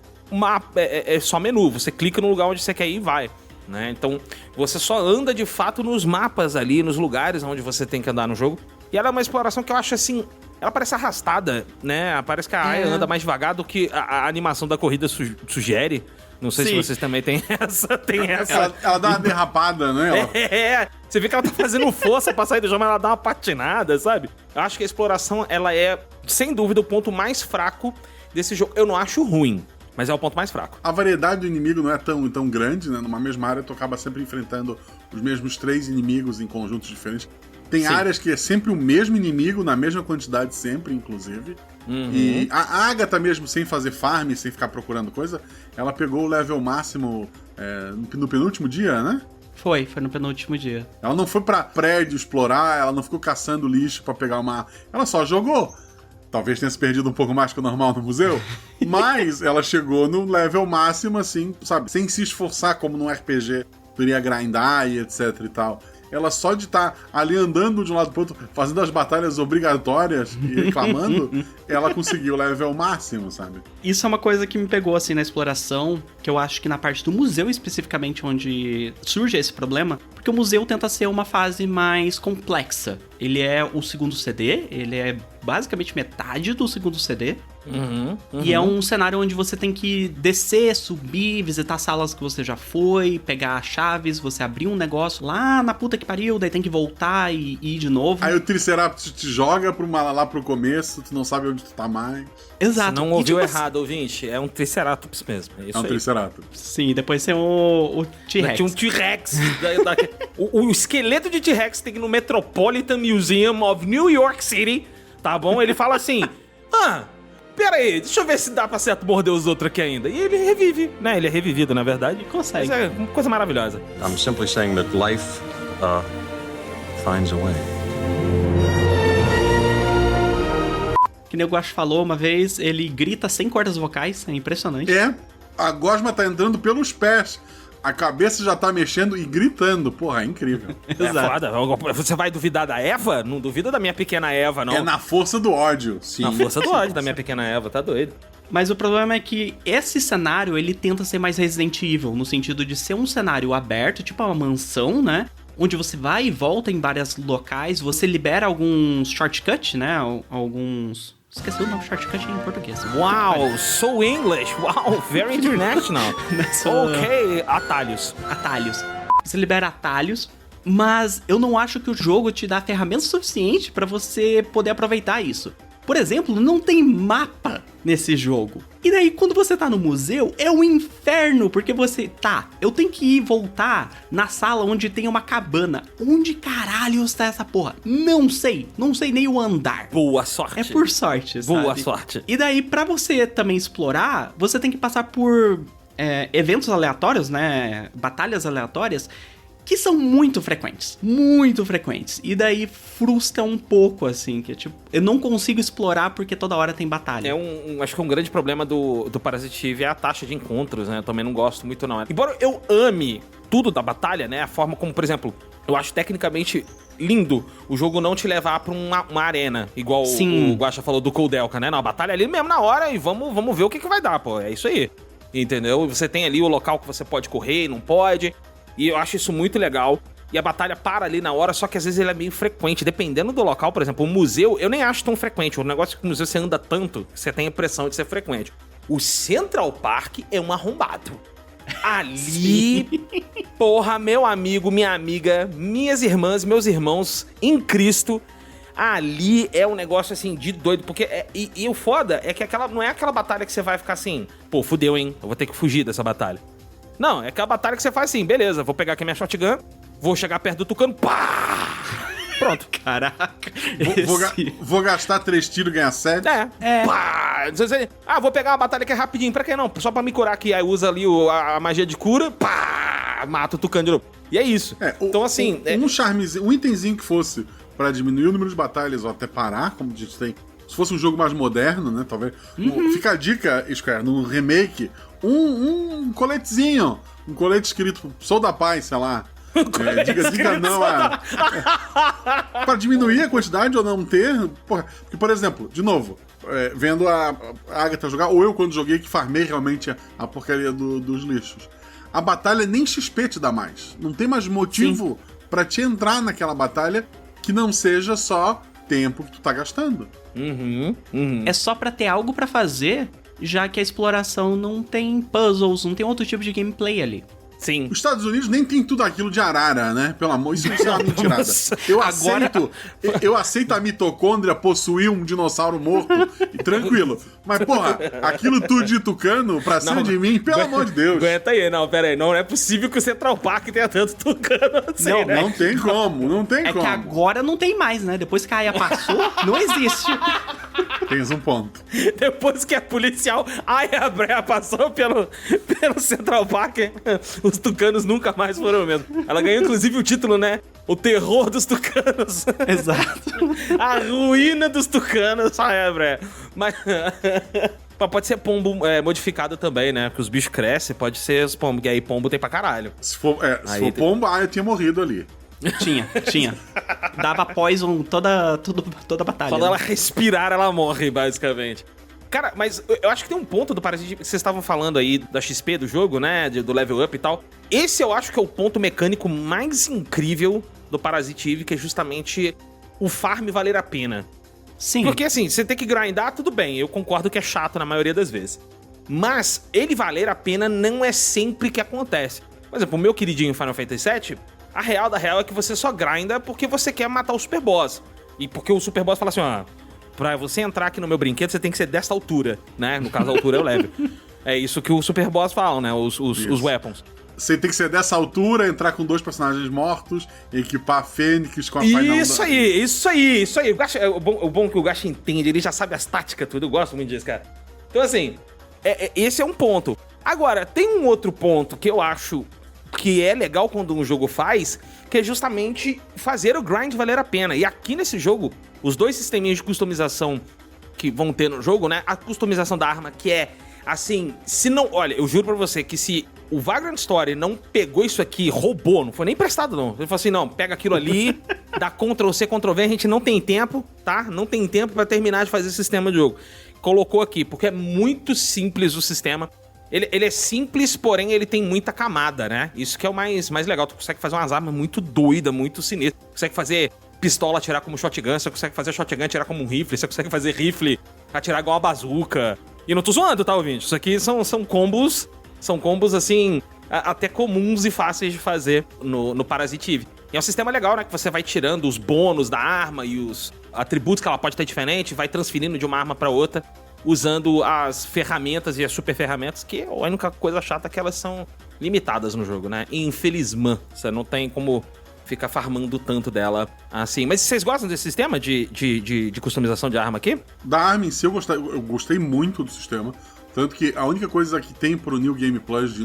é só menu. Você clica no lugar onde você quer ir e vai. Né? Então você só anda de fato nos mapas ali, nos lugares onde você tem que andar no jogo. E ela é uma exploração que eu acho assim, ela parece arrastada, né? Parece que a Aya anda mais devagar do que a animação da corrida sugere. Não sei se vocês também têm essa. Ela dá uma derrapada, né? Você vê que ela tá fazendo força pra sair do jogo, mas ela dá uma patinada, sabe? Eu acho que a exploração, ela é, sem dúvida, o ponto mais fraco desse jogo. Eu não acho ruim, mas é o ponto mais fraco. A variedade do inimigo não é tão grande, né? Numa mesma área tu acaba sempre enfrentando os mesmos 3 inimigos em conjuntos diferentes. Tem áreas que é sempre o mesmo inimigo, na mesma quantidade sempre, inclusive. E a Agatha mesmo, sem fazer farm, sem ficar procurando coisa, ela pegou o level máximo no penúltimo dia, né? Foi no penúltimo dia. Ela não foi pra prédio explorar, ela não ficou caçando lixo pra pegar uma... Ela só jogou. Talvez tenha se perdido um pouco mais que o normal no museu, mas ela chegou no level máximo, assim, sabe? Sem se esforçar como num RPG, tu iria grindar e etc e tal. Ela só de estar ali andando de um lado pro outro, fazendo as batalhas obrigatórias e reclamando, ela conseguiu o level máximo, sabe? Isso é uma coisa que me pegou, assim, na exploração, que eu acho que na parte do museu, especificamente, onde surge esse problema, porque o museu tenta ser uma fase mais complexa. Ele é o segundo CD, ele é basicamente metade do segundo CD, e é um cenário onde você tem que descer, subir, visitar salas que você já foi, pegar chaves, você abrir um negócio lá na puta que pariu, daí tem que voltar e ir de novo. Aí o Triceratops te joga lá pro começo, tu não sabe onde tu tá mais. Exato. Você não ouviu errado, ouvinte. É um Triceratops mesmo. É isso um aí. Triceratops. Sim, depois tem o T-Rex. Tinha um T-Rex. o esqueleto de T-Rex tem no Metropolitan Museum of New York City, tá bom? Ele fala assim, pera aí, deixa eu ver se dá pra certo morder os outros aqui ainda. E ele revive, né? Ele é revivido, na verdade. Consegue. Mas é uma coisa maravilhosa. I'm simply saying that life finds a way. Que nem o Guax falou uma vez, ele grita sem cordas vocais, é impressionante. A gosma tá entrando pelos pés. A cabeça já tá mexendo e gritando. Porra, é incrível. É foda. Você vai duvidar da Eva? Não duvida da minha pequena Eva, não. É na força do ódio. Sim. Na força do ódio da minha pequena Eva, tá doido. Mas o problema é que esse cenário, ele tenta ser mais Resident Evil, no sentido de ser um cenário aberto, tipo uma mansão, né? Onde você vai e volta em vários locais, você libera alguns shortcuts, né? Alguns... Esqueci o nome shortcut em português. Uau, so English. Uau, very international. Ok, atalhos. Você libera atalhos, mas eu não acho que o jogo te dá ferramentas suficientes pra você poder aproveitar isso. Por exemplo, não tem mapa nesse jogo. E daí, quando você tá no museu, é um inferno, porque você... eu tenho que ir voltar na sala onde tem uma cabana. Onde caralho está essa porra? Não sei nem o andar. Boa sorte. É por sorte, sabe? Boa sorte. E daí, pra você também explorar, você tem que passar por eventos aleatórios, né? Batalhas aleatórias, que são muito frequentes. E daí frustra um pouco, assim, que tipo, eu não consigo explorar porque toda hora tem batalha. Acho que um grande problema do Parasite Eve é a taxa de encontros, né? Eu também não gosto muito, não. Embora eu ame tudo da batalha, né? A forma como, por exemplo, eu acho tecnicamente lindo o jogo não te levar pra uma arena, igual o Guaxa falou do Koudelka, né? Não, a batalha ali mesmo na hora e vamos ver o que vai dar, pô. É isso aí. Entendeu? Você tem ali o local que você pode correr e não pode. E eu acho isso muito legal. E a batalha para ali na hora, só que às vezes ele é meio frequente. Dependendo do local, por exemplo, o museu, eu nem acho tão frequente. O negócio é que o museu você anda tanto que você tem a impressão de ser frequente. O Central Park é um arrombado. Ali, porra, meu amigo, minha amiga, minhas irmãs, meus irmãos em Cristo, ali é um negócio assim de doido. Porque e o foda é que não é aquela batalha que você vai ficar assim, pô, fudeu, hein? Eu vou ter que fugir dessa batalha. Não, é aquela batalha que você faz assim, beleza, vou pegar aqui minha shotgun, vou chegar perto do tucano, pá! Pronto. Caraca. Vou gastar 3 tiros e ganhar 7. Pá! Vou pegar uma batalha que é rapidinho, pra que não? Só pra me curar aqui, aí usa ali a magia de cura, pá! Mata o tucano de novo. E é isso. Então assim... Um charmezinho, um itemzinho que fosse pra diminuir o número de batalhas ou até parar, como a gente tem... Se fosse um jogo mais moderno, né, talvez... Fica a dica, Square, no remake... Um coletezinho. Um colete escrito Sou da Paz, sei lá. Diga não pra diminuir a quantidade ou não ter. Porra, porque, por exemplo, de novo, vendo a Agatha jogar, ou eu quando joguei que farmei realmente a porcaria dos lixos. A batalha nem XP te dá mais. Não tem mais motivo pra te entrar naquela batalha que não seja só tempo que tu tá gastando. É só pra ter algo pra fazer, já que a exploração não tem puzzles, não tem outro tipo de gameplay ali. Sim. Os Estados Unidos nem tem tudo aquilo de arara, né? Pelo amor, isso é uma mentirada. Eu aceito a mitocôndria possuir um dinossauro morto e tranquilo. Mas, porra, aquilo tudo de tucano pra cima de mim, pelo amor de Deus. Aguenta aí, pera aí. Não é possível que o Central Park tenha tanto tucano assim, não, né? Não tem como. É que agora não tem mais, né? Depois que a Aya passou, não existe. Tens um ponto. Depois que a policial Aya Brea passou pelo Central Park, os tucanos nunca mais foram o mesmo. Ela ganhou, inclusive, o título, né? O terror dos tucanos. Exato. A ruína dos tucanos, Aya Brea. Mas... pode ser pombo modificado também, né? Porque os bichos crescem, pode ser os pombos. E aí pombo tem pra caralho. Se for pombo, eu tinha morrido ali. Tinha. Dava poison toda a batalha. Quando ela respirar, ela morre, basicamente. Cara, mas eu acho que tem um ponto do Parasite que vocês estavam falando aí da XP do jogo, né? Do level up e tal. Esse eu acho que é o ponto mecânico mais incrível do Parasite Eve, que é justamente o farm valer a pena. Sim. Porque assim, você tem que grindar, tudo bem. Eu concordo que é chato na maioria das vezes. Mas ele valer a pena não é sempre que acontece. Por exemplo, o meu queridinho Final Fantasy VII, a real da real é que você só grinda porque você quer matar o Super Boss. E porque o Super Boss fala assim, ó... Pra você entrar aqui no meu brinquedo, você tem que ser desta altura, né? No caso, a altura é o level. É isso que o Super Boss fala, né? Os weapons. Você tem que ser dessa altura, entrar com 2 personagens mortos, equipar a Fênix com a Final... Isso aí. O bom é que o Gacha entende, ele já sabe as táticas, tudo. Eu gosto muito disso, cara. Então, assim, esse é um ponto. Agora, tem um outro ponto que eu acho que é legal quando um jogo faz, que é justamente fazer o grind valer a pena. E aqui nesse jogo, os 2 sisteminhas de customização que vão ter no jogo, né? A customização da arma, que é, assim, se não... Olha, eu juro pra você que se o Vagrant Story não pegou isso aqui, roubou, não foi nem prestado, não. Ele falou assim, não, pega aquilo ali, dá Ctrl-C, Ctrl-V, a gente não tem tempo, tá? Não tem tempo pra terminar de fazer esse sistema de jogo. Colocou aqui, porque é muito simples o sistema. Ele é simples, porém ele tem muita camada, né? Isso que é o mais legal. Tu consegue fazer umas armas muito doidas, muito sinistras. Consegue fazer pistola atirar como shotgun, você consegue fazer shotgun atirar como um rifle, você consegue fazer rifle atirar igual uma bazuca. E não tô zoando, tá, ouvinte? Isso aqui são combos, assim, até comuns e fáceis de fazer no Parasite Eve. E é um sistema legal, né? Que você vai tirando os bônus da arma e os atributos que ela pode ter diferente, vai transferindo de uma arma pra outra, usando as ferramentas e as super ferramentas, que a única coisa chata é que elas são limitadas no jogo, né? Infelizmente, você não tem como ficar farmando tanto dela assim. Mas vocês gostam desse sistema de customização de arma aqui? Da arma em si, eu gostei muito do sistema. Tanto que a única coisa que tem pro New Game Plus,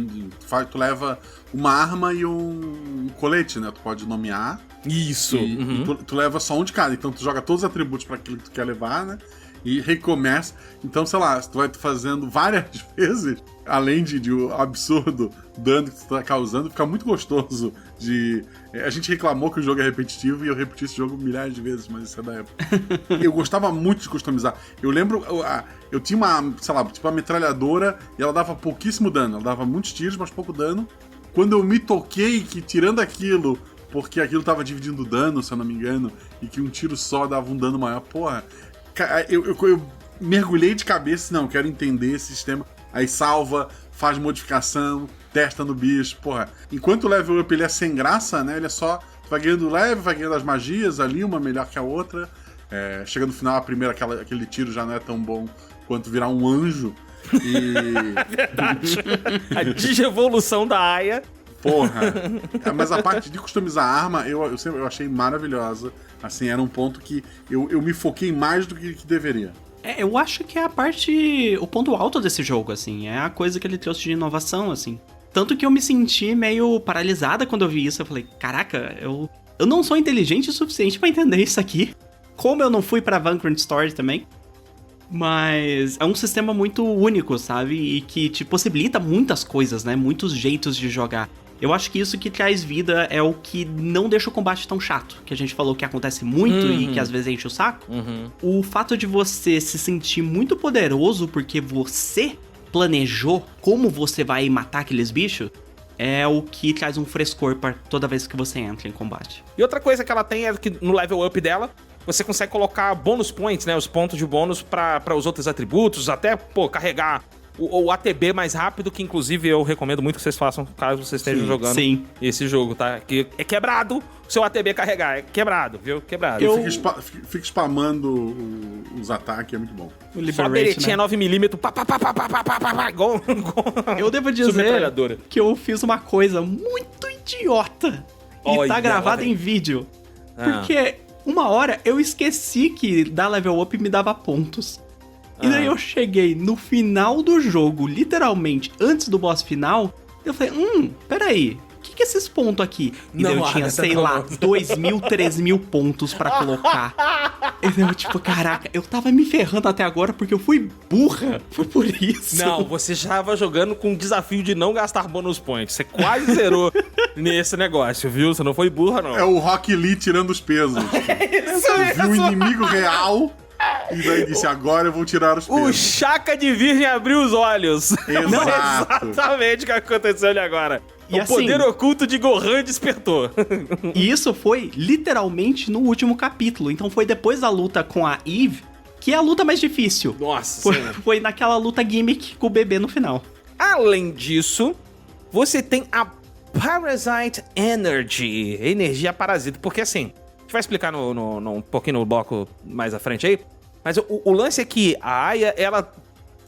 tu leva uma arma e um colete, né? Tu pode nomear. Isso. E tu leva só um de cada. Então tu joga todos os atributos pra aquilo que tu quer levar, né? E recomeça. Então, sei lá, tu vai fazendo várias vezes, além de absurdo dano que tu tá causando, fica muito gostoso de... A gente reclamou que o jogo é repetitivo e eu repeti esse jogo milhares de vezes, mas isso é da época. Eu gostava muito de customizar. Eu lembro, eu tinha uma, sei lá, tipo uma metralhadora e ela dava pouquíssimo dano. Ela dava muitos tiros, mas pouco dano. Quando eu me toquei que tirando aquilo, porque aquilo tava dividindo dano, se eu não me engano, e que um tiro só dava um dano maior, porra... Eu mergulhei de cabeça, não, quero entender esse sistema. Aí salva, faz modificação, testa no bicho, porra. Enquanto o level up ele é sem graça, né? Ele é só... Tu vai ganhando level, vai ganhando as magias ali, uma melhor que a outra. Chega no final, a primeira, aquele tiro já não é tão bom quanto virar um anjo. Verdade. A digievolução da Aya. Porra. Mas a parte de customizar a arma, eu achei maravilhosa. Assim, era um ponto que eu me foquei mais do que deveria. Eu acho que é o ponto alto desse jogo, assim. É a coisa que ele trouxe de inovação, assim. Tanto que eu me senti meio paralisada quando eu vi isso. Eu falei, caraca, eu não sou inteligente o suficiente pra entender isso aqui. Como eu não fui pra Vagrant Story também. Mas é um sistema muito único, sabe? E que te possibilita muitas coisas, né? Muitos jeitos de jogar. Eu acho que isso que traz vida é o que não deixa o combate tão chato. Que a gente falou que acontece muito e que às vezes enche o saco. O fato de você se sentir muito poderoso porque você planejou como você vai matar aqueles bichos é o que traz um frescor para toda vez que você entra em combate. E outra coisa que ela tem é que no level up dela, você consegue colocar bonus points, né? Os pontos de bônus para os outros atributos, até, carregar o ATB mais rápido, que inclusive eu recomendo muito que vocês façam caso vocês estejam jogando esse jogo, tá? Que é quebrado o seu ATB carregar, é quebrado, viu? Quebrado. Fica spamando os ataques, é muito bom. Só a beretinha 9mm, igual eu devo dizer que eu fiz uma coisa muito idiota e tá gravada em vídeo. Porque uma hora eu esqueci que dar level up me dava pontos. E daí eu cheguei no final do jogo, literalmente, antes do boss final, eu falei, peraí, o que é esses pontos aqui? E daí eu tinha, sei lá, 2.000, 3.000 pontos pra colocar. E daí eu, tipo, caraca, eu tava me ferrando até agora porque eu fui burra. Foi por isso. Não, você já tava jogando com o desafio de não gastar bonus points. Você quase zerou nesse negócio, viu? Você não foi burra, não. É o Rock Lee tirando os pesos. Você viu o inimigo real... E daí disse, agora eu vou tirar os pesos. O Chaka de Virgem abriu os olhos. Exato. Não é exatamente o que aconteceu ali agora. E o poder oculto de Gohan despertou. E isso foi literalmente no último capítulo. Então foi depois da luta com a Eve, que é a luta mais difícil. Nossa. Foi naquela luta gimmick com o bebê no final. Além disso, você tem a Parasite Energy. Energia parasita. Porque assim, a gente vai explicar um pouquinho no bloco mais à frente aí. Mas o lance é que a Aya, ela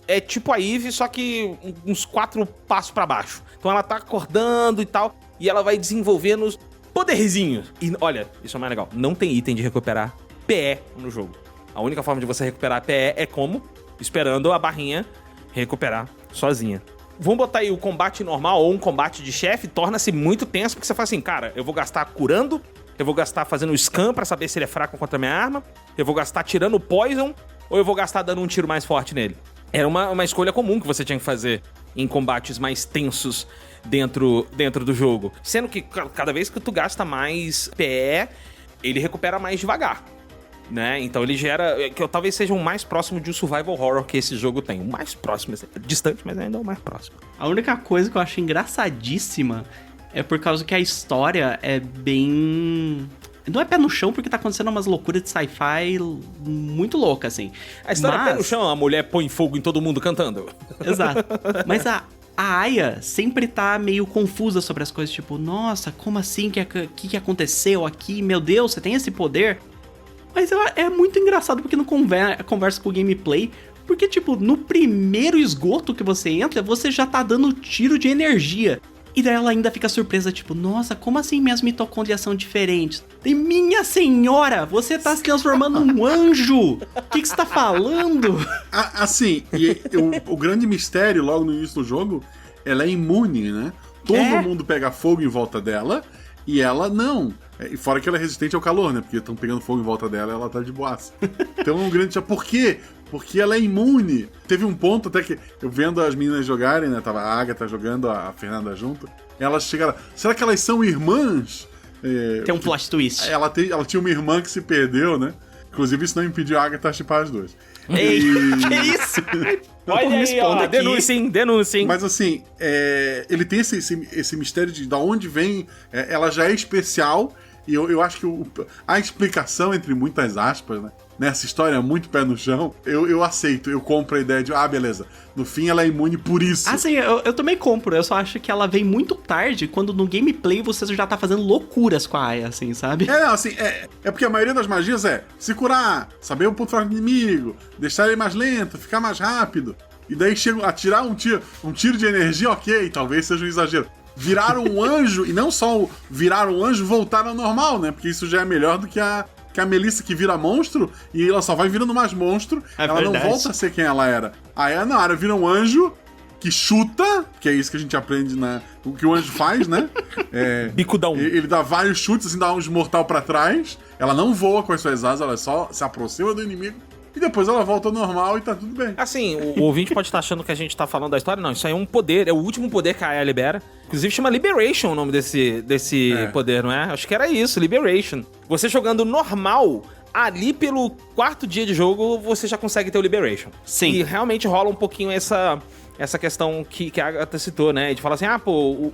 é tipo a Eve, só que uns 4 passos pra baixo. Então ela tá acordando e tal, e ela vai desenvolvendo os poderzinhos. E olha, isso é mais legal, não tem item de recuperar PE no jogo. A única forma de você recuperar PE é como? Esperando a barrinha recuperar sozinha. Vamos botar aí o combate normal ou um combate de chefe, torna-se muito tenso, porque você fala assim, cara, eu vou gastar curando, eu vou gastar fazendo scan pra saber se ele é fraco contra a minha arma, eu vou gastar tirando poison, ou eu vou gastar dando um tiro mais forte nele. Era uma escolha comum que você tinha que fazer em combates mais tensos dentro do jogo. Sendo que cada vez que tu gasta mais PE, ele recupera mais devagar, né? Então ele gera... que talvez seja o mais próximo de um survival horror que esse jogo tem. O mais próximo, distante, mas ainda é o mais próximo. A única coisa que eu acho engraçadíssima é por causa que a história é bem... Não é pé no chão, porque tá acontecendo umas loucuras de sci-fi muito loucas, assim. A história é pé no chão, a mulher põe fogo em todo mundo cantando. Exato. Mas a Aya sempre tá meio confusa sobre as coisas, tipo, nossa, como assim? Que aconteceu aqui? Meu Deus, você tem esse poder? Mas é muito engraçado porque não conversa com o gameplay, porque, tipo, no primeiro esgoto que você entra, você já tá dando tiro de energia. E daí ela ainda fica surpresa, tipo, nossa, como assim minhas mitocôndrias são diferentes? E minha senhora, você tá se transformando num anjo! O que você tá falando? Assim, o grande mistério logo no início do jogo, ela é imune, né? Todo mundo pega fogo em volta dela e ela não. E fora que ela é resistente ao calor, né? Porque estão pegando fogo em volta dela e ela tá de boaça. Então é um grande... Por quê? Porque ela é imune. Teve um ponto até que eu vendo as meninas jogarem, né? Tava a Agatha jogando, a Fernanda junto. Elas chegaram... Será que elas são irmãs? Tem um plot twist. Ela tinha uma irmã que se perdeu, né? Inclusive isso não impediu a Agatha a chipar as duas. Ei, que isso? Olha aí, ó, denúncia. Mas assim, ele tem esse mistério de onde vem... ela já é especial... E eu acho que a explicação, entre muitas aspas, né? Nessa história muito pé no chão, eu aceito, eu compro a ideia de, beleza, no fim ela é imune por isso. Assim, eu também compro, eu só acho que ela vem muito tarde, quando no gameplay você já tá fazendo loucuras com a Aya, assim, sabe? É porque a maioria das magias é se curar, saber o ponto fraco do inimigo, deixar ele mais lento, ficar mais rápido, e daí chega a tirar um tiro de energia, ok, talvez seja um exagero. Viraram um anjo, e não só viraram um anjo, voltaram ao normal, né? Porque isso já é melhor do que a Melissa que vira monstro, e ela só vai virando mais monstro, ela verdade. Não volta a ser quem ela era. Aí a Nara vira um anjo que chuta, que é isso que a gente aprende o que o anjo faz, né? Bicudão. Ele dá vários chutes, assim, dá uns mortal pra trás, ela não voa com as suas asas, ela só se aproxima do inimigo, e depois ela volta ao normal e tá tudo bem. Assim, o ouvinte pode estar achando que a gente tá falando da história. Não, isso aí é um poder, é o último poder que a Aya libera. Inclusive chama Liberation o nome desse poder, não é? Acho que era isso, Liberation. Você jogando normal, ali pelo 4º dia de jogo, você já consegue ter o Liberation. Sim. E realmente rola um pouquinho essa questão que a Agatha citou, né? De falar assim,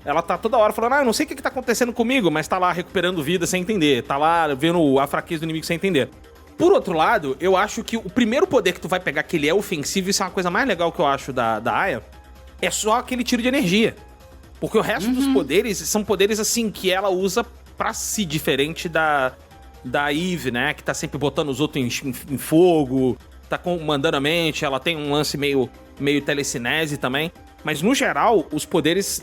ela tá toda hora falando, eu não sei o que tá acontecendo comigo, mas tá lá recuperando vida sem entender. Tá lá vendo a fraqueza do inimigo sem entender. Por outro lado, eu acho que o primeiro poder que tu vai pegar, que ele é ofensivo, isso é uma coisa mais legal que eu acho da Aya, é só aquele tiro de energia. Porque o resto dos poderes são poderes, assim, que ela usa pra si, diferente da Eve, né? Que tá sempre botando os outros em fogo, tá comandando a mente, ela tem um lance meio telecinese também. Mas, no geral, os poderes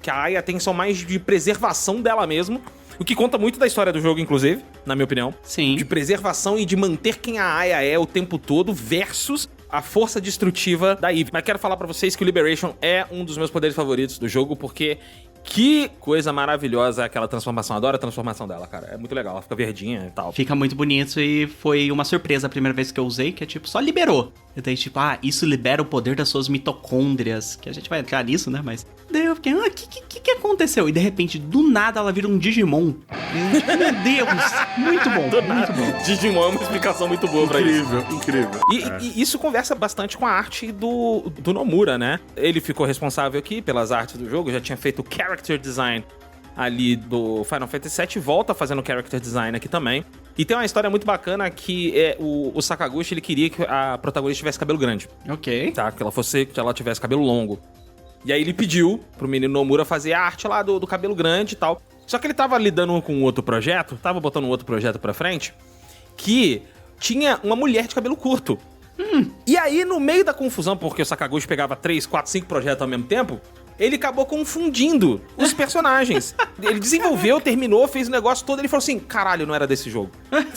que a Aya tem são mais de preservação dela mesma. O que conta muito da história do jogo, inclusive, na minha opinião. Sim. De preservação e de manter quem a Aya é o tempo todo versus a força destrutiva da Eve. Mas quero falar pra vocês que o Liberation é um dos meus poderes favoritos do jogo, porque que coisa maravilhosa é aquela transformação. Adoro a transformação dela, cara. É muito legal, ela fica verdinha e tal. Fica muito bonito e foi uma surpresa a primeira vez que eu usei, que é tipo, só liberou. Eu dei tipo, isso libera o poder das suas mitocôndrias, que a gente vai entrar nisso, né, mas... Daí eu fiquei, que aconteceu? E de repente, do nada, ela vira um Digimon. Meu Deus, muito bom, muito bom. Digimon é uma explicação muito boa pra isso. Incrível. E isso conversa bastante com a arte do Nomura, né? Ele ficou responsável aqui pelas artes do jogo, já tinha feito o character design ali do Final Fantasy VII, volta fazendo character design aqui também. E tem uma história muito bacana que o Sakaguchi, ele queria que a protagonista tivesse cabelo grande. Ok. Tá, que ela tivesse cabelo longo. E aí ele pediu pro menino Nomura fazer a arte lá do cabelo grande e tal. Só que ele tava lidando com outro projeto, tava botando um outro projeto pra frente, que tinha uma mulher de cabelo curto. E aí, no meio da confusão, porque o Sakaguchi pegava 3, 4, 5 projetos ao mesmo tempo, ele acabou confundindo os personagens. Ele desenvolveu, terminou, fez o negócio todo, ele falou assim, caralho, não era desse jogo.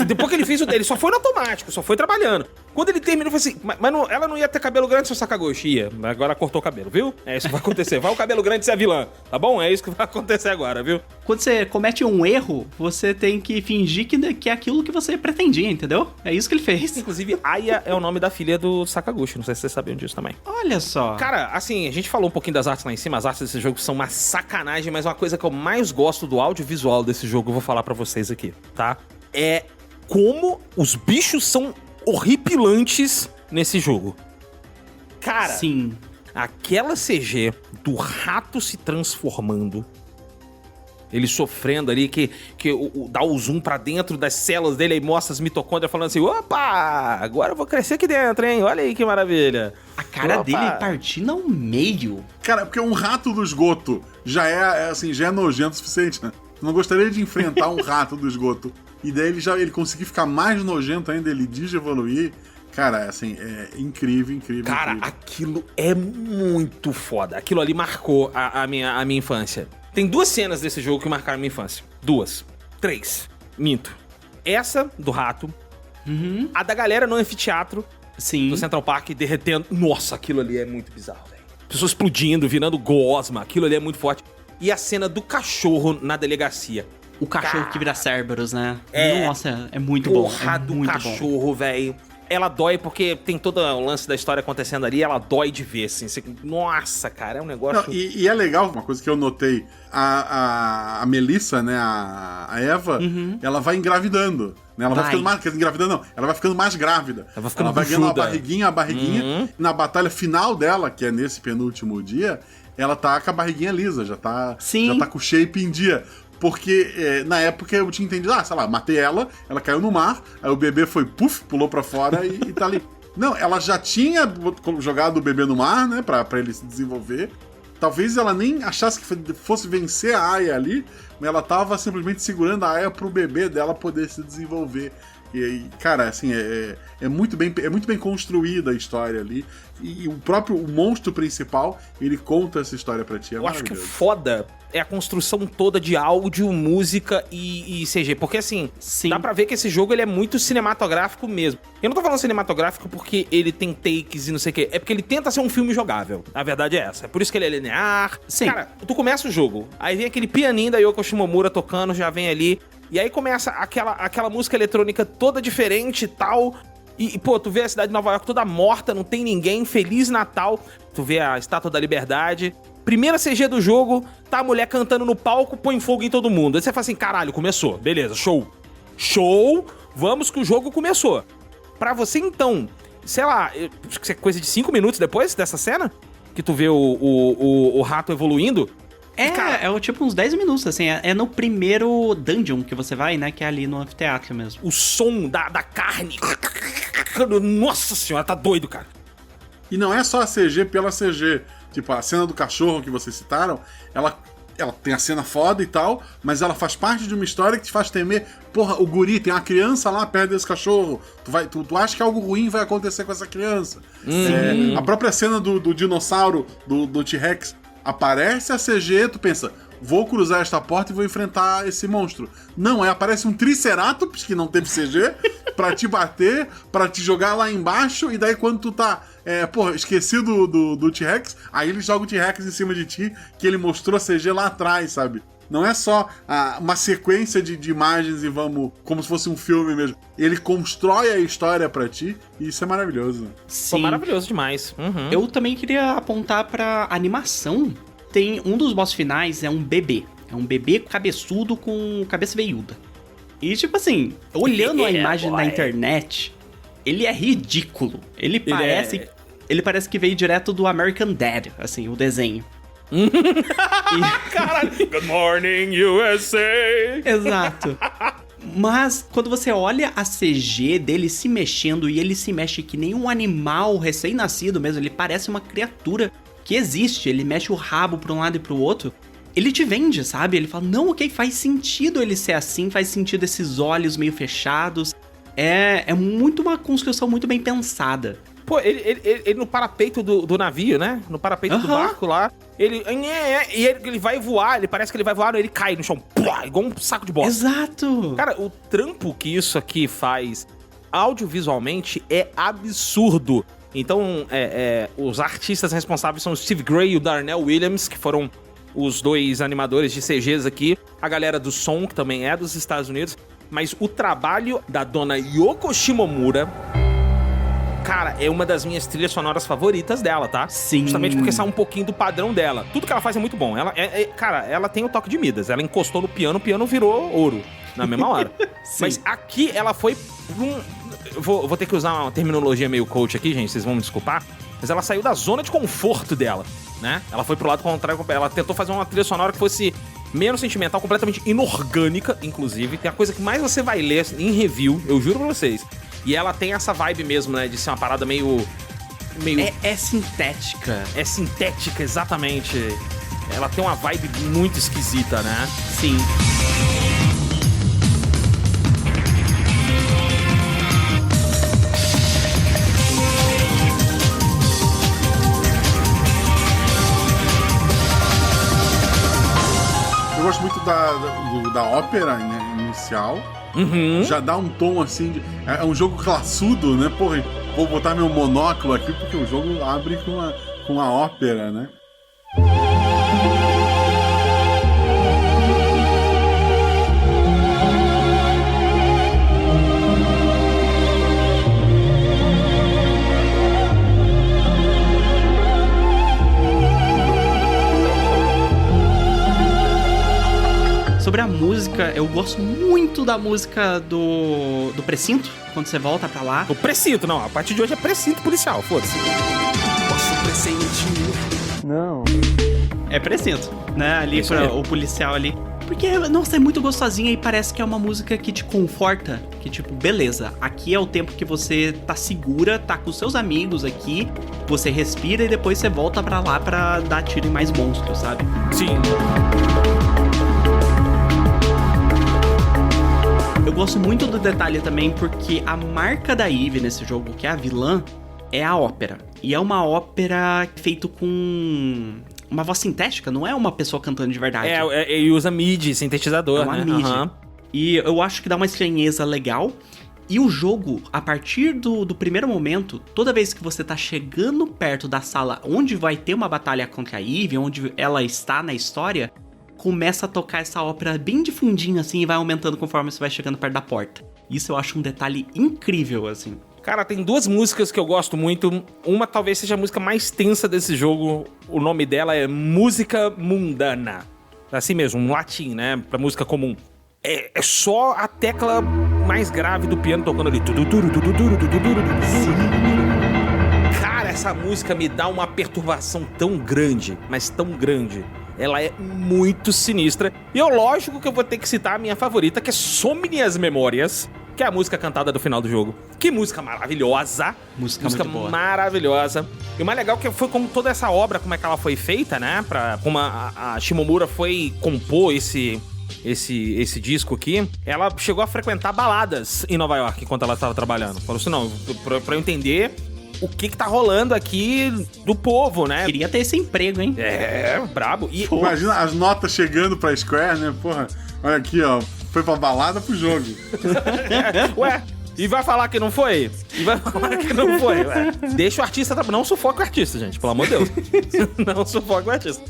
Depois que ele fez o dele, só foi no automático, só foi trabalhando. Quando ele terminou, ele falou assim, mas não, ela não ia ter cabelo grande, seu Sakaguchi? Ia, mas agora cortou o cabelo, viu? É isso que vai acontecer. Vai o cabelo grande ser a vilã, tá bom? É isso que vai acontecer agora, viu? Quando você comete um erro, você tem que fingir que é aquilo que você pretendia, entendeu? É isso que ele fez. Inclusive, Aya é o nome da filha do Sakaguchi, não sei se vocês sabiam disso também. Olha só. Cara, assim, a gente falou um pouquinho das artes lá em cima, as artes desse jogo são uma sacanagem, mas uma coisa que eu mais gosto do audiovisual desse jogo, eu vou falar pra vocês aqui, tá? É como os bichos são horripilantes nesse jogo. Cara, sim, aquela CG do rato se transformando, ele sofrendo ali, que dá o zoom pra dentro das células dele, aí mostra as mitocôndrias falando assim, opa, agora eu vou crescer aqui dentro, hein? Olha aí que maravilha. A cara dele partindo ao meio. Cara, porque um rato do esgoto já é nojento o suficiente, né? Eu não gostaria de enfrentar um rato do esgoto. E daí ele conseguir ficar mais nojento ainda, ele digievoluir. Cara, assim, é incrível. Cara, incrível. Aquilo é muito foda. Aquilo ali marcou a minha infância. Tem 2 cenas desse jogo que marcaram a minha infância. 2. 3. Minto. Essa, do rato. A da galera no anfiteatro. Sim. Do Central Park derretendo. Nossa, aquilo ali é muito bizarro, velho. Pessoas explodindo, virando gosma. Aquilo ali é muito forte. E a cena do cachorro na delegacia. O cachorro que vira Cerberus, né? É. Nossa, é muito bom. Porra do cachorro, velho. Ela dói porque tem todo o lance da história acontecendo ali, ela dói de ver, assim. Nossa, cara, é um negócio... Não, e é legal, uma coisa que eu notei, a Melissa, né, a Eva, ela vai engravidando. Né? Ela vai ficando mais... Engravidando não, ela vai ficando mais grávida. Ela vai ganhando a barriguinha. Na batalha final dela, que é nesse penúltimo dia, ela tá com a barriguinha lisa, já tá com o shape em dia. Porque na época eu tinha entendido, sei lá, matei ela caiu no mar, aí o bebê foi, pulou pra fora e tá ali. Não, ela já tinha jogado o bebê no mar, né, pra ele se desenvolver. Talvez ela nem achasse que fosse vencer a Aya ali, mas ela tava simplesmente segurando a Aya pro bebê dela poder se desenvolver. E cara, assim, é muito bem construída a história ali. E o monstro principal, ele conta essa história pra ti. Eu acho que o foda é a construção toda de áudio, música e CG. Porque assim, dá pra ver que esse jogo ele é muito cinematográfico mesmo. Eu não tô falando cinematográfico porque ele tem takes e não sei o quê. É porque ele tenta ser um filme jogável. A verdade é essa. É por isso que ele é linear. Sim. Cara, tu começa o jogo, aí vem aquele pianinho da Yoko Shimomura tocando, já vem ali. E aí começa aquela música eletrônica toda diferente e tal. E, pô, tu vê a cidade de Nova York toda morta, não tem ninguém, Feliz Natal. Tu vê a Estátua da Liberdade. Primeira CG do jogo, tá a mulher cantando no palco, põe fogo em todo mundo. Aí você fala assim, caralho, começou. Beleza, show. Vamos que o jogo começou. Pra você, então, sei lá, coisa de 5 minutos depois dessa cena, que tu vê o rato evoluindo, É tipo uns 10 minutos, assim. É no primeiro dungeon que você vai, né? Que é ali no anfiteatro mesmo. O som da carne. Nossa senhora, tá doido, cara. E não é só a CG pela CG. Tipo, a cena do cachorro que vocês citaram, ela tem a cena foda e tal, mas ela faz parte de uma história que te faz temer. Porra, o guri, tem uma criança lá perto desse cachorro. Tu acha que algo ruim vai acontecer com essa criança. A própria cena do dinossauro, do T-Rex, aparece a CG, tu pensa, vou cruzar esta porta e vou enfrentar esse monstro. Não, aparece um Triceratops, que não teve CG, pra te bater, pra te jogar lá embaixo, e daí quando tu tá, esquecido do T-Rex, aí ele joga o T-Rex em cima de ti, que ele mostrou a CG lá atrás, sabe? Não é só uma sequência de imagens e como se fosse um filme mesmo. Ele constrói a história pra ti e isso é maravilhoso. Sim. Pô, maravilhoso demais. Uhum. Eu também queria apontar pra animação. Tem um dos boss finais, é um bebê. É um bebê cabeçudo com cabeça veiuda. E tipo assim, olhando a imagem na internet, ele é ridículo. Ele parece que veio direto do American Dad, assim, o desenho. Caralho. Good morning, USA! Exato. Mas quando você olha a CG dele se mexendo e ele se mexe que nem um animal recém-nascido mesmo, ele parece uma criatura que existe, ele mexe o rabo pra um lado e pro outro, ele te vende, sabe? Ele fala, não, ok, faz sentido ele ser assim, faz sentido esses olhos meio fechados. É muito uma construção muito bem pensada. Pô, ele no parapeito do navio, né? No parapeito do barco lá, ele vai voar, ele parece que ele vai voar, ele cai no chão, igual um saco de bosta. Exato! Cara, o trampo que isso aqui faz audiovisualmente é absurdo. Então, os artistas responsáveis são o Steve Gray e o Darnell Williams, que foram os dois animadores de CGs aqui. A galera do som, que também é dos Estados Unidos. Mas o trabalho da dona Yoko Shimomura, cara, é uma das minhas trilhas sonoras favoritas dela, tá? Sim. Justamente porque sai um pouquinho do padrão dela. Tudo que ela faz é muito bom. Cara, ela tem o toque de Midas. Ela encostou no piano, o piano virou ouro na mesma hora. Mas aqui ela foi vou ter que usar uma terminologia meio coach aqui, gente, vocês vão me desculpar, mas ela saiu da zona de conforto dela, né? Ela foi pro lado contrário, ela tentou fazer uma trilha sonora que fosse menos sentimental, completamente inorgânica, inclusive. Tem a coisa que mais você vai ler em review, eu juro pra vocês. E ela tem essa vibe mesmo, né, de ser uma parada meio... É sintética. É sintética, exatamente. Ela tem uma vibe muito esquisita, né? Sim. Eu gosto muito da ópera, né, inicial. Uhum. Já dá um tom assim é um jogo classudo, né? Porra, vou botar meu monóculo aqui porque o jogo abre com a ópera, né? Sobre a música, eu gosto muito da música do precinto, quando você volta pra lá. O precinto, não. A partir de hoje é precinto policial, foda-se. Posso pressentir? Não. É precinto, né? Ali pra o policial ali. Porque, nossa, é muito gostosinha e parece que é uma música que te conforta. Que tipo, beleza, aqui é o tempo que você tá segura, tá com seus amigos aqui, você respira e depois você volta pra lá pra dar tiro em mais monstros, sabe? Sim. Eu gosto muito do detalhe também porque a marca da Eve nesse jogo, que é a vilã, é a ópera. E é uma ópera feita com uma voz sintética, não é uma pessoa cantando de verdade. Ele usa MIDI, sintetizador, é uma né? MIDI. Uhum. E eu acho que dá uma estranheza legal. E o jogo, a partir do primeiro momento, toda vez que você tá chegando perto da sala onde vai ter uma batalha contra a Eve, onde ela está na história, começa a tocar essa ópera bem de fundinho, assim, e vai aumentando conforme você vai chegando perto da porta. Isso eu acho um detalhe incrível, assim. Cara, tem duas músicas que eu gosto muito. Uma talvez seja a música mais tensa desse jogo. O nome dela é Música Mundana. Assim mesmo, um latim, né? Pra música comum. É só a tecla mais grave do piano tocando ali. Cara, essa música me dá uma perturbação tão grande, mas tão grande. ela é muito sinistra. E lógico que eu vou ter que citar a minha favorita, que é Some as Memórias, que é a música cantada do final do jogo. Que música maravilhosa. Música muito boa. Maravilhosa. E o mais legal que foi como toda essa obra, como é que ela foi feita, né? Como a Shimomura foi compor esse disco aqui. Ela chegou a frequentar baladas em Nova York enquanto ela estava trabalhando. Falou assim, não, pra eu entender o que tá rolando aqui do povo, né? Queria ter esse emprego, hein? É, brabo. E, imagina as notas chegando pra Square, né? Porra, olha aqui, ó. Foi pra balada pro jogo. Ué, e vai falar que não foi? Ué. Deixa o artista trabalhar. Não sufoca o artista, gente, pelo amor de Deus. Não sufoca o artista.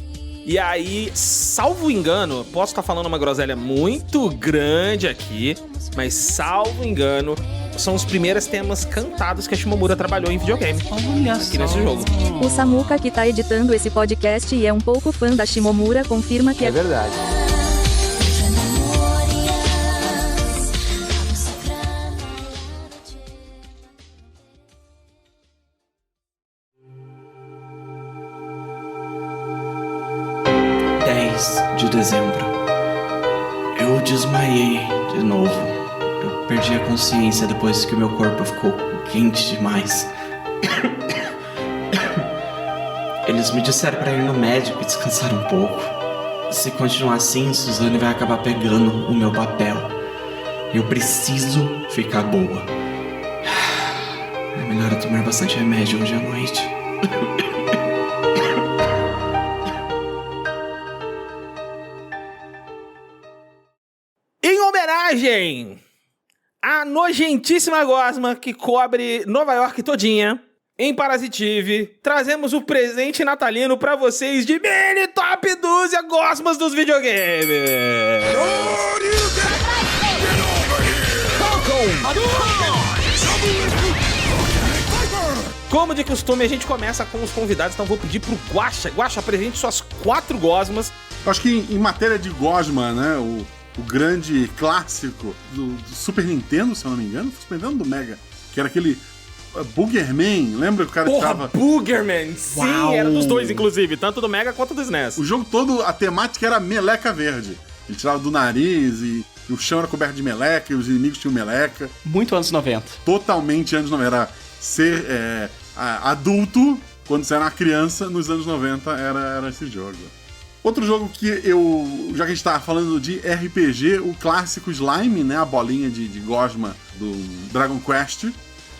E aí, salvo engano, posso estar falando uma groselha muito grande aqui, mas salvo engano, são os primeiros temas cantados que a Shimomura trabalhou em videogame. Olha aqui nesse jogo. O Samuka, que tá editando esse podcast e é um pouco fã da Shimomura, confirma que é verdade. De dezembro. Eu desmaiei de novo. Eu perdi a consciência depois que o meu corpo ficou quente demais. Eles me disseram pra ir no médico e descansar um pouco. Se continuar assim, Suzane vai acabar pegando o meu papel. Eu preciso ficar boa. É melhor eu tomar bastante remédio hoje à noite. A nojentíssima gosma que cobre Nova York todinha, em Parasitive, trazemos o presente natalino pra vocês de mini top 12 gosmas dos videogames. Como de costume, a gente começa com os convidados, então vou pedir pro Guaxa. Guaxa, apresente suas 4 gosmas. Eu acho que em matéria de gosma, né, o grande clássico do Super Nintendo, se eu não me engano, Super Nintendo do Mega, que era aquele Boogerman, lembra que o cara ficava... Boogerman, sim, uau. Era dos dois, inclusive, tanto do Mega quanto do SNES. O jogo todo, a temática era meleca verde. Ele tirava do nariz e o chão era coberto de meleca e os inimigos tinham meleca. Muito anos 90. Totalmente anos 90. Era ser adulto quando você era uma criança, nos anos 90 era esse jogo. Outro jogo que já que a gente tá falando de RPG, o clássico Slime, né? A bolinha de gosma do Dragon Quest.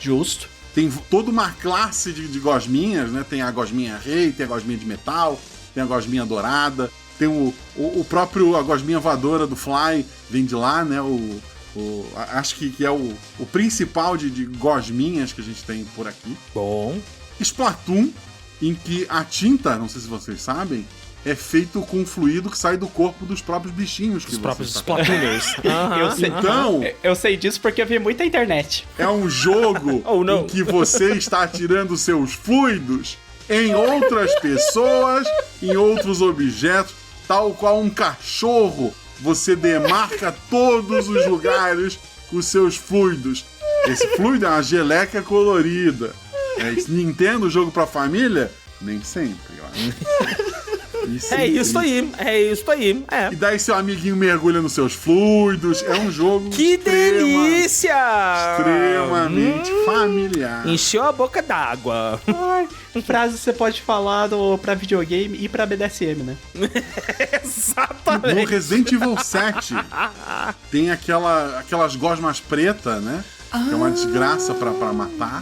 Justo. Tem toda uma classe de gosminhas, né? Tem a gosminha rei, tem a gosminha de metal, tem a gosminha dourada, tem a gosminha voadora do Fly, vem de lá, né? Acho que é o principal de gosminhas que a gente tem por aqui. Bom. Splatoon, em que a tinta, não sei se vocês sabem, é feito com fluido que sai do corpo dos próprios bichinhos que os próprios Splatooners. Eu sei disso porque eu vi muita internet. É um jogo em que você está tirando seus fluidos em outras pessoas, em outros objetos, tal qual um cachorro. Você demarca todos os lugares com seus fluidos. Esse fluido é uma geleca colorida. Nintendo, jogo pra família? Nem sempre, eu acho. É isso aí. E daí seu amiguinho mergulha nos seus fluidos. É um jogo delícia! Extremamente familiar. Encheu a boca d'água. Frase você pode falar pra videogame e pra BDSM, né? Exatamente. No Resident Evil 7 tem aquelas gosmas pretas, né? Que é uma desgraça pra matar.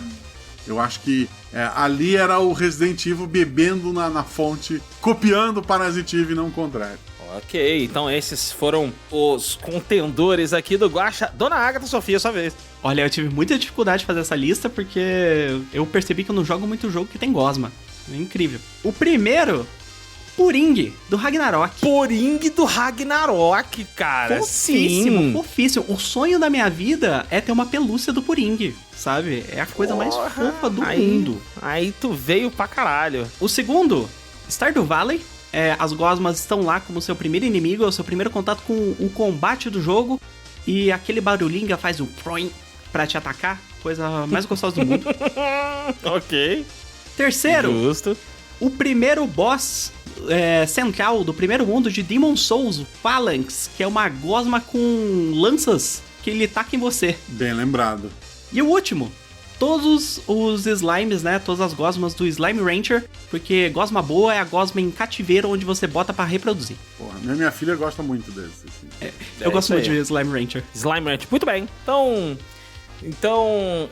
Eu acho que ali era o Resident Evil bebendo na fonte, copiando o Parasitive e não o contrário. Ok, então esses foram os contendores aqui do Guaxa. Dona Agatha Sofia, sua vez. Olha, eu tive muita dificuldade de fazer essa lista porque eu percebi que eu não jogo muito jogo que tem gosma. É incrível. O primeiro... Puring, do Ragnarok. Puring do Ragnarok, cara. Fofíssimo, fofíssimo. O sonho da minha vida é ter uma pelúcia do Puring, sabe? É a coisa mais fofa do mundo. Aí tu veio pra caralho. O segundo, Stardew Valley. As gosmas estão lá como seu primeiro inimigo, é o seu primeiro contato com o combate do jogo. E aquele barulhinho faz o proing pra te atacar. Coisa mais gostosa do mundo. Ok. Terceiro. Justo. O primeiro boss central do primeiro mundo de Demon Souls, o Phalanx, que é uma gosma com lanças que ele taca em você. Bem lembrado. E o último, todos os slimes, né? Todas as gosmas do Slime Rancher, porque gosma boa é a gosma em cativeiro onde você bota pra reproduzir. Porra, minha filha gosta muito desse. Assim. Eu gosto muito de Slime Rancher. Slime Rancher, muito bem. Então,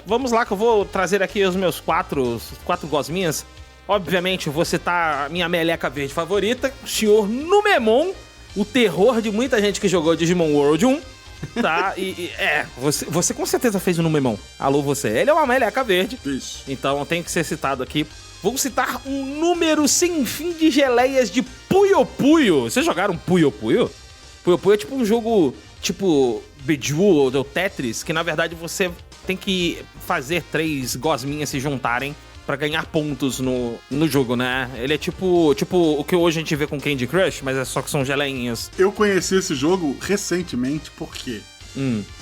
vamos lá que eu vou trazer aqui os meus quatro gosminhas. Obviamente, vou citar a minha meleca verde favorita, o senhor Numemon, o terror de muita gente que jogou Digimon World 1. Tá, você com certeza fez o Numemon. Alô, você. Ele é uma meleca verde. Isso. Então tem que ser citado aqui. Vou citar um número sem fim de geleias de Puyo Puyo. Vocês jogaram Puyo Puyo? Puyo Puyo é tipo um jogo tipo Bejeweled ou Tetris, que na verdade você tem que fazer 3 gosminhas se juntarem pra ganhar pontos no jogo, né? Ele é tipo o que hoje a gente vê com Candy Crush, mas é só que são geleinhas. Eu conheci esse jogo recentemente porque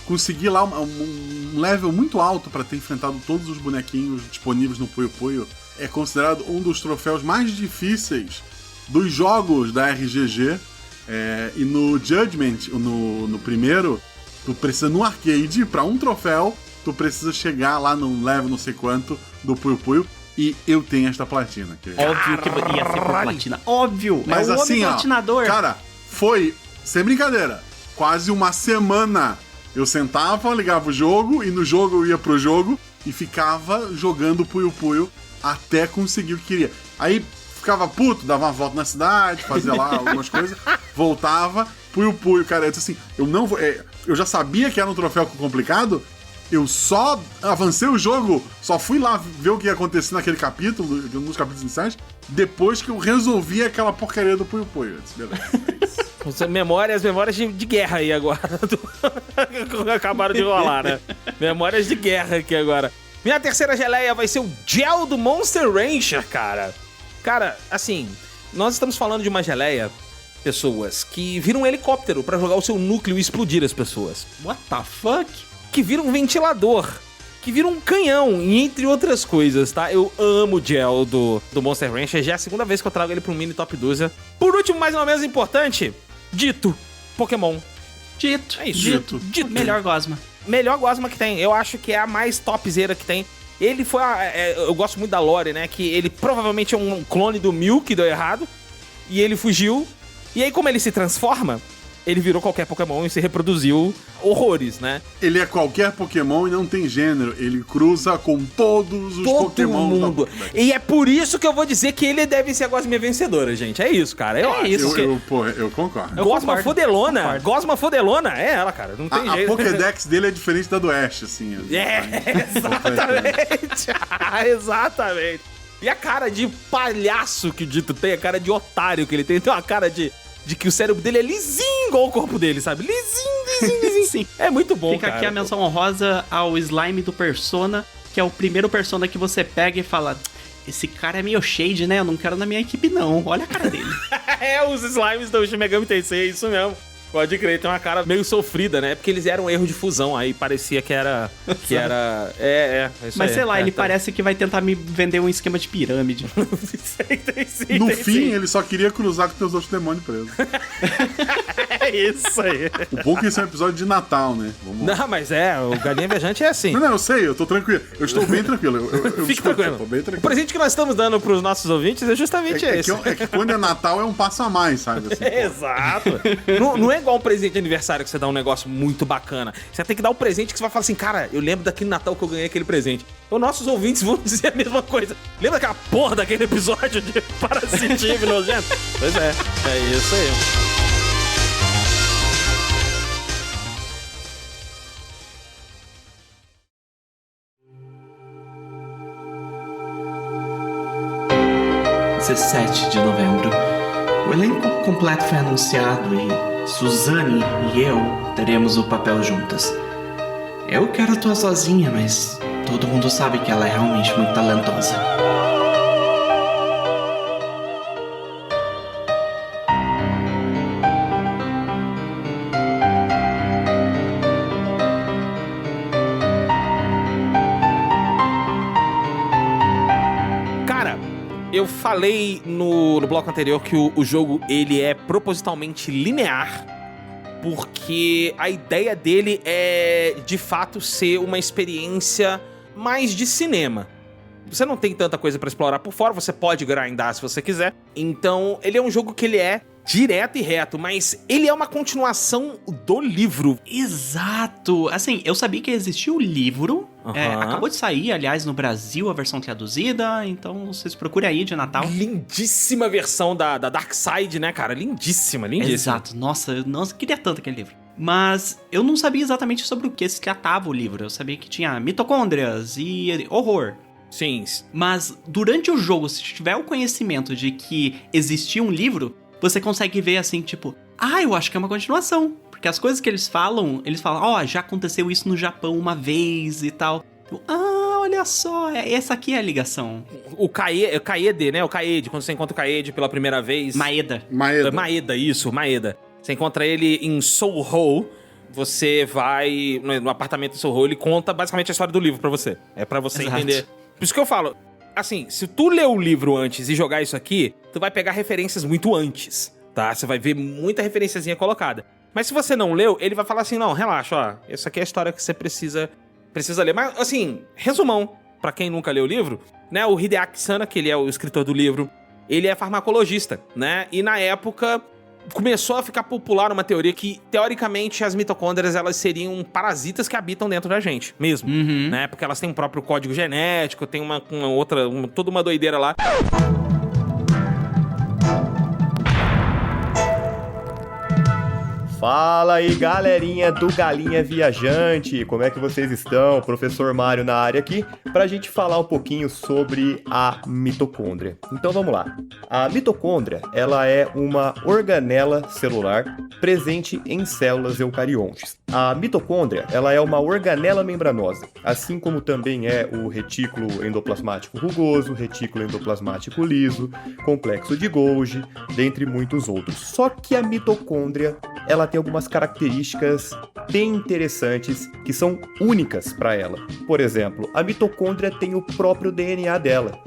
consegui lá um level muito alto pra ter enfrentado todos os bonequinhos disponíveis no Puyo Puyo. É considerado um dos troféus mais difíceis dos jogos da RGG. E no Judgment, no primeiro, tu precisa, no arcade, pra um troféu, tu precisa chegar lá num level não sei quanto do Puyo Puyo. E eu tenho esta platina. Óbvio que ia ser por platina. Óbvio! Mas é o assim, homem platinador. Cara, foi, sem brincadeira, quase uma semana. Eu sentava, ligava o jogo, e no jogo eu ia pro jogo e ficava jogando Puyo Puyo até conseguir o que queria. Aí ficava puto, dava uma volta na cidade, fazia lá algumas coisas, voltava, Puyo Puyo, cara, eu disse assim, eu não vou... eu já sabia que era um troféu complicado, eu só avancei o jogo, só fui lá ver o que ia acontecer naquele capítulo, nos capítulos iniciais, depois que eu resolvi aquela porcaria do Puyo Puyo. Eu disse, beleza, é isso. Memórias de guerra aí agora. Acabaram de rolar, né? Memórias de guerra aqui agora. Minha terceira geleia vai ser o Gel do Monster Rancher, cara. Cara, assim, nós estamos falando de uma geleia, pessoas, que viram um helicóptero pra jogar o seu núcleo e explodir as pessoas. What the fuck? Que vira um ventilador, que vira um canhão, e entre outras coisas, tá? Eu amo o Gel do Monster Rancher, já é a segunda vez que eu trago ele pro Mini Top 12. Por último, mas não menos importante, Ditto, Pokémon. Ditto. É isso. Ditto. Melhor gosma. Melhor gosma que tem. Eu acho que é a mais topzera que tem. Ele foi eu gosto muito da lore, né? Que ele provavelmente é um clone do Mew que deu errado. E ele fugiu. E aí, como ele se transforma, ele virou qualquer Pokémon e se reproduziu horrores, né? Ele é qualquer Pokémon e não tem gênero. Ele cruza com todos os Pokémon mundo. E é por isso que eu vou dizer que ele deve ser a gosminha vencedora, gente. É isso, cara. Eu concordo. Gosma Fodelona. Gosma Fodelona é ela, cara. Não tem jeito. A Pokédex dele é diferente da do Ash, assim. Exatamente. Exatamente. E a cara de palhaço que o Ditto tem, a cara de otário que ele tem. Tem uma cara de que o cérebro dele é lisinho igual o corpo dele, sabe? Lisinho. Sim. É muito bom, Fica cara. aqui a menção honrosa ao slime do Persona, que é o primeiro Persona que você pega e fala... Esse cara é meio shade, né? Eu não quero na minha equipe, não. Olha a cara dele. Os slimes do Shin Megami Tensei, isso mesmo. Pode crer, tem uma cara meio sofrida, né? Porque eles eram um erro de fusão, aí parecia que era... isso. Mas sei lá, ele parece que vai tentar me vender um esquema de pirâmide. No fim, ele só queria cruzar com teus outros demônios presos. É isso aí. O bom é que esse é um episódio de Natal, né? Não, mas o Galinha Viajante é assim. Não, eu sei, eu tô tranquilo. Eu estou bem tranquilo. Fique tranquilo. Tô bem tranquilo. O presente que nós estamos dando pros nossos ouvintes é justamente esse. É que quando é Natal é um passo a mais, sabe? Assim, exato. Não é igual um presente de aniversário que você dá um negócio muito bacana. Você tem que dar um presente que você vai falar assim, cara, eu lembro daquele Natal que eu ganhei aquele presente. Então nossos ouvintes vão dizer a mesma coisa. Lembra daquela porra daquele episódio de Parasitive nojento? Pois é isso aí. Dia 17 de novembro. O elenco completo foi anunciado e Suzane e eu teremos o papel juntas. Eu quero atuar sozinha, mas todo mundo sabe que ela é realmente muito talentosa. eu falei no bloco anterior que o jogo ele é propositalmente linear, porque a ideia dele é, de fato, ser uma experiência mais de cinema. Você não tem tanta coisa pra explorar por fora, você pode grindar se você quiser. Então, ele é um jogo que ele é direto e reto, mas ele é uma continuação do livro. Exato! Assim, eu sabia que existia o livro. Acabou de sair, aliás, no Brasil, a versão traduzida. Então, vocês procurem aí de Natal. Lindíssima versão da Dark Side, né, cara? Lindíssima, lindíssima. Exato. Nossa, queria tanto aquele livro. Mas eu não sabia exatamente sobre o que se tratava o livro. Eu sabia que tinha mitocôndrias e horror. Sim. Mas durante o jogo, se tiver o conhecimento de que existia um livro, você consegue ver assim, tipo, eu acho que é uma continuação. Porque as coisas que eles falam, já aconteceu isso no Japão uma vez e tal. Olha só, essa aqui é a ligação. O Kaede, né? O Kaede, quando você encontra o Kaede pela primeira vez. Maeda. Isso, Maeda. Você encontra ele em Soho. Você vai no apartamento de Soho, ele conta basicamente a história do livro pra você. É pra você entender. Por isso que eu falo, assim, se tu ler o livro antes e jogar isso aqui, tu vai pegar referências muito antes, tá? Você vai ver muita referenciazinha colocada. Mas se você não leu, ele vai falar assim, não, relaxa, ó, essa aqui é a história que você precisa ler. Mas, assim, resumão, pra quem nunca leu o livro, né? O Hideaki Sana, que ele é o escritor do livro, ele é farmacologista, né? E na época começou a ficar popular uma teoria que, teoricamente, as mitocôndrias, elas seriam parasitas que habitam dentro da gente, mesmo, né? Porque elas têm um próprio código genético, tem toda uma doideira lá. Fala aí, galerinha do Galinha Viajante, como é que vocês estão? Professor Mário na área aqui, pra gente falar um pouquinho sobre a mitocôndria. Então vamos lá. A mitocôndria, ela é uma organela celular presente em células eucariontes. A mitocôndria, ela é uma organela membranosa, assim como também é o retículo endoplasmático rugoso, retículo endoplasmático liso, complexo de Golgi, dentre muitos outros. Só que a mitocôndria, ela tem algumas características bem interessantes que são únicas para ela. Por exemplo, a mitocôndria tem o próprio DNA dela.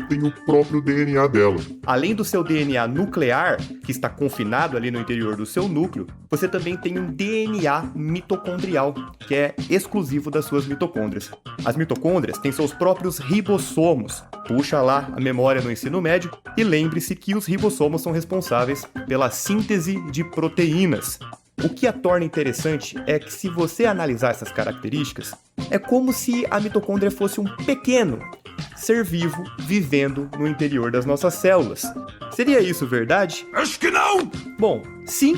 Além do seu DNA nuclear, que está confinado ali no interior do seu núcleo, você também tem um DNA mitocondrial, que é exclusivo das suas mitocôndrias. As mitocôndrias têm seus próprios ribossomos. Puxa lá a memória no ensino médio e lembre-se que os ribossomos são responsáveis pela síntese de proteínas. O que a torna interessante é que, se você analisar essas características, é como se a mitocôndria fosse um pequeno ser vivo vivendo no interior das nossas células. Seria isso verdade? Acho que não! Bom, sim.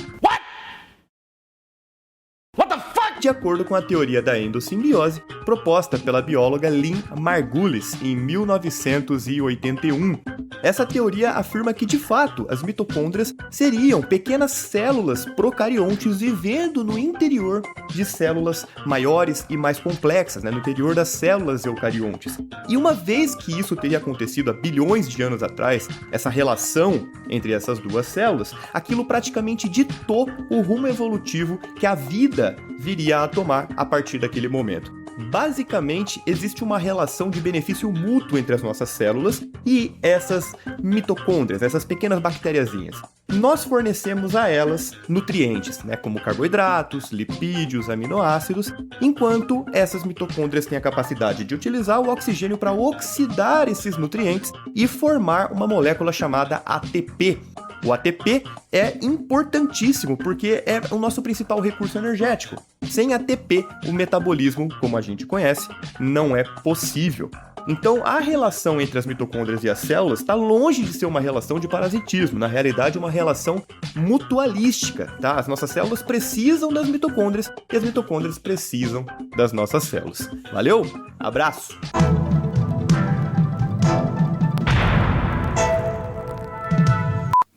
What the fuck? De acordo com a teoria da endossimbiose, proposta pela bióloga Lynn Margulis em 1981. Essa teoria afirma que, de fato, as mitocôndrias seriam pequenas células procariontes vivendo no interior de células maiores e mais complexas, né, no interior das células eucariontes. E uma vez que isso teria acontecido há bilhões de anos atrás, essa relação entre essas duas células, aquilo praticamente ditou o rumo evolutivo que a vida viria a tomar a partir daquele momento. Basicamente, existe uma relação de benefício mútuo entre as nossas células e essas mitocôndrias, essas pequenas bactériazinhas. Nós fornecemos a elas nutrientes, né, como carboidratos, lipídios, aminoácidos, enquanto essas mitocôndrias têm a capacidade de utilizar o oxigênio para oxidar esses nutrientes e formar uma molécula chamada ATP. O ATP é importantíssimo porque é o nosso principal recurso energético. Sem ATP, o metabolismo, como a gente conhece, não é possível. Então, a relação entre as mitocôndrias e as células está longe de ser uma relação de parasitismo. Na realidade, é uma relação mutualística, tá? As nossas células precisam das mitocôndrias e as mitocôndrias precisam das nossas células. Valeu? Abraço!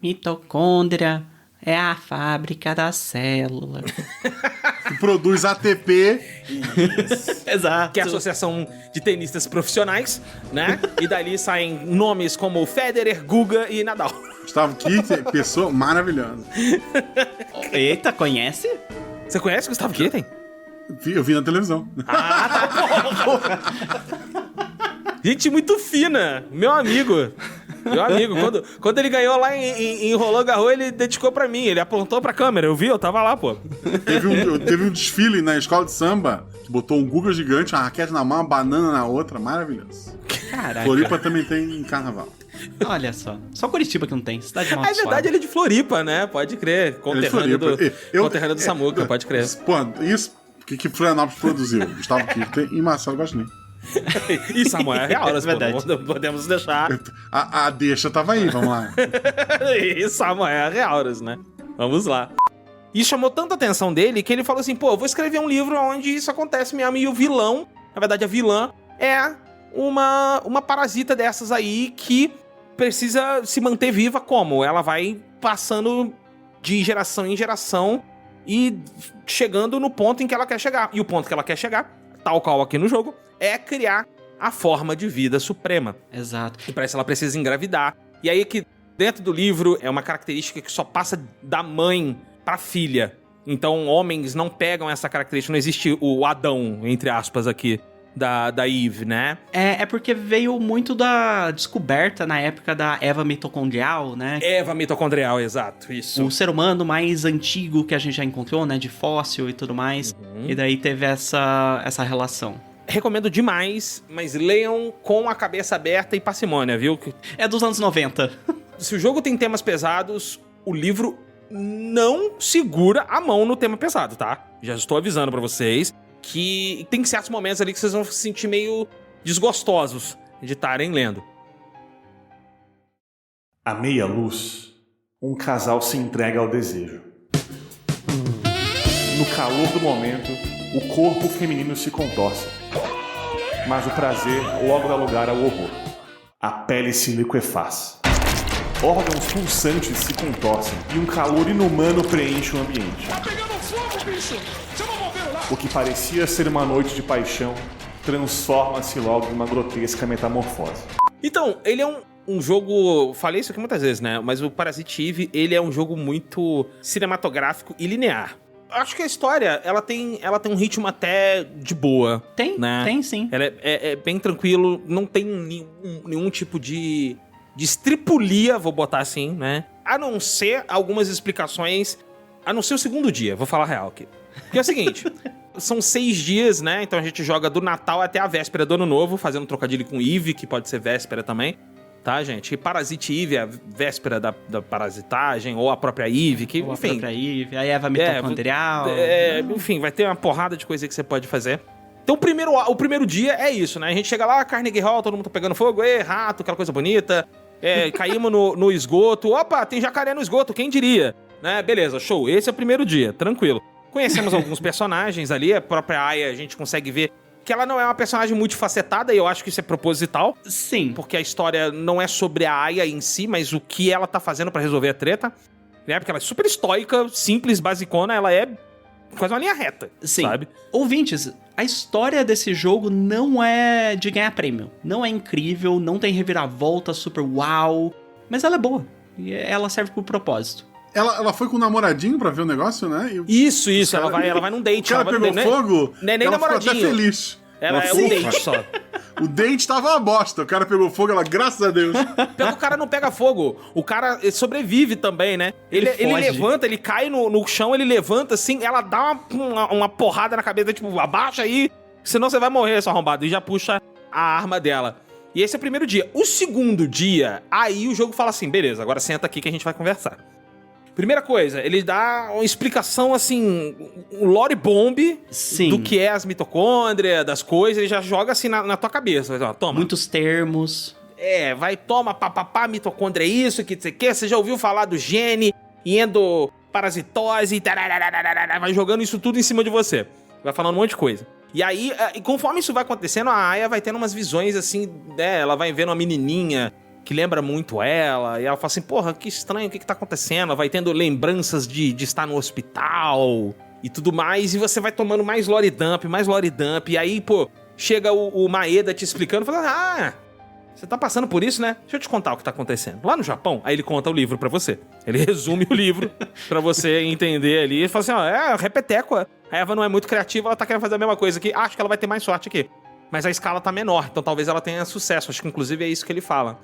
Mitocôndria é a fábrica da célula. Que produz ATP. Exato. Que é a associação de tenistas profissionais, né? E dali saem nomes como Federer, Guga e Nadal. Gustavo Kirten, pessoa maravilhosa. Eita, conhece? Você conhece o Gustavo Kirten? Eu vi na televisão. Ah, tá bom. Gente muito fina, meu amigo. Meu amigo, quando ele ganhou lá em Roland Garros, ele dedicou pra mim, ele apontou pra câmera, eu vi, eu tava lá, pô. Teve um desfile na escola de samba, que botou um Guga gigante, uma raquete na mão, uma banana na outra, maravilhoso. Caraca. Floripa também tem carnaval. Olha só Curitiba que não tem, cidade mal. É verdade, ele é de Floripa, né? Pode crer, conterrâneo do Samuca, pode crer. Pô, isso, o que Florianópolis produziu? Gustavo Kirten e Marcelo Guaxinim. E Samuel Reauras, é verdade. Podemos deixar. A deixa tava aí, vamos lá. E Samuel Reauras, né? Vamos lá. E chamou tanta atenção dele que ele falou assim, pô, eu vou escrever um livro onde isso acontece mesmo. E o vilão, na verdade a vilã, é uma parasita dessas aí que precisa se manter viva como? Ela vai passando de geração em geração e chegando no ponto em que ela quer chegar. E o ponto que ela quer chegar, tal qual aqui no jogo, é criar a forma de vida suprema. Exato. E para isso ela precisa engravidar. E aí que dentro do livro é uma característica que só passa da mãe pra filha. Então homens não pegam essa característica, não existe o Adão, entre aspas, aqui. Da Eve, né? É porque veio muito da descoberta na época da Eva mitocondrial, né? Eva mitocondrial, exato, isso. O ser humano mais antigo que a gente já encontrou, né? De fóssil e tudo mais. E daí teve essa relação. Recomendo demais, mas leiam com a cabeça aberta e parcimônia, viu? É dos anos 90. Se o jogo tem temas pesados, o livro não segura a mão no tema pesado, tá? Já estou avisando pra vocês. Que tem certos momentos ali que vocês vão se sentir meio desgostosos de estarem lendo. À meia luz, um casal se entrega ao desejo. No calor do momento, o corpo feminino se contorce. Mas o prazer logo dá lugar ao horror. A pele se liquefaz. Órgãos pulsantes se contorcem e um calor inumano preenche o ambiente. Tá pegando fogo, bicho! O que parecia ser uma noite de paixão transforma-se logo em uma grotesca metamorfose. Então, ele é um jogo... Falei isso aqui muitas vezes, né? Mas o Parasite Eve, ele é um jogo muito cinematográfico e linear. Acho que a história, ela tem um ritmo até de boa. Tem, né? Tem sim. Ela é bem tranquilo, não tem nenhum tipo de estripulia, vou botar assim, né? A não ser algumas explicações, a não ser o segundo dia, vou falar a real aqui. Que é o seguinte, são 6 dias, né? Então a gente joga do Natal até a véspera do Ano Novo, fazendo um trocadilho com Eve, que pode ser véspera também, tá, gente? E Parasite Eve é a véspera da parasitagem, ou a própria Eve, que, ou enfim... a própria Eve, a Eva mitocondrial... enfim, vai ter uma porrada de coisa que você pode fazer. Então o primeiro dia é isso, né? A gente chega lá, Carnegie Hall, todo mundo tá pegando fogo, rato, aquela coisa bonita, caímos no esgoto, opa, tem jacaré no esgoto, quem diria? Né? Beleza, show, esse é o primeiro dia, tranquilo. Conhecemos alguns personagens ali, a própria Aya, a gente consegue ver que ela não é uma personagem multifacetada, e eu acho que isso é proposital. Sim. Porque a história não é sobre a Aya em si, mas o que ela tá fazendo pra resolver a treta. Né? Porque ela é super estoica, simples, basicona, ela é quase uma linha reta, sim. Sabe? Ouvintes, a história desse jogo não é de ganhar prêmio. Não é incrível, não tem reviravolta super uau, mas ela é boa. E ela serve por propósito. Ela foi com o namoradinho pra ver o negócio, né? Isso, ela vai num date. Ela pegou fogo, não é nem ela namoradinho. ficou até feliz. Ela é um date só. O date tava uma bosta, o cara pegou fogo, ela, graças a Deus. O cara não pega fogo, o cara sobrevive também, né? Ele levanta, ele cai no chão, ele levanta assim, ela dá uma porrada na cabeça, tipo, abaixa aí, senão você vai morrer, seu arrombado, e já puxa a arma dela. E esse é o primeiro dia. O segundo dia, aí o jogo fala assim, beleza, agora senta aqui que a gente vai conversar. Primeira coisa, ele dá uma explicação, assim, um lore bomb do que é as mitocôndrias, das coisas, ele já joga assim na tua cabeça. Ó, toma. Muitos termos. Toma, papapá, mitocôndria é isso, que você quer, você já ouviu falar do gene, endoparasitose, vai jogando isso tudo em cima de você. Vai falando um monte de coisa. E aí, conforme isso vai acontecendo, a Aya vai tendo umas visões, assim, ela vai vendo uma menininha que lembra muito ela, e ela fala assim, porra, que estranho, o que tá acontecendo? Ela vai tendo lembranças de estar no hospital e tudo mais, e você vai tomando mais lore dump, e aí, pô, chega o Maeda te explicando, falando, você tá passando por isso, né? Deixa eu te contar o que tá acontecendo. Lá no Japão, aí ele conta o livro pra você. Ele resume o livro pra você entender ali, e fala assim, repeteco, a Eva não é muito criativa, ela tá querendo fazer a mesma coisa aqui, acho que ela vai ter mais sorte aqui. mas a escala tá menor, então talvez ela tenha sucesso. Acho que inclusive é isso que ele fala.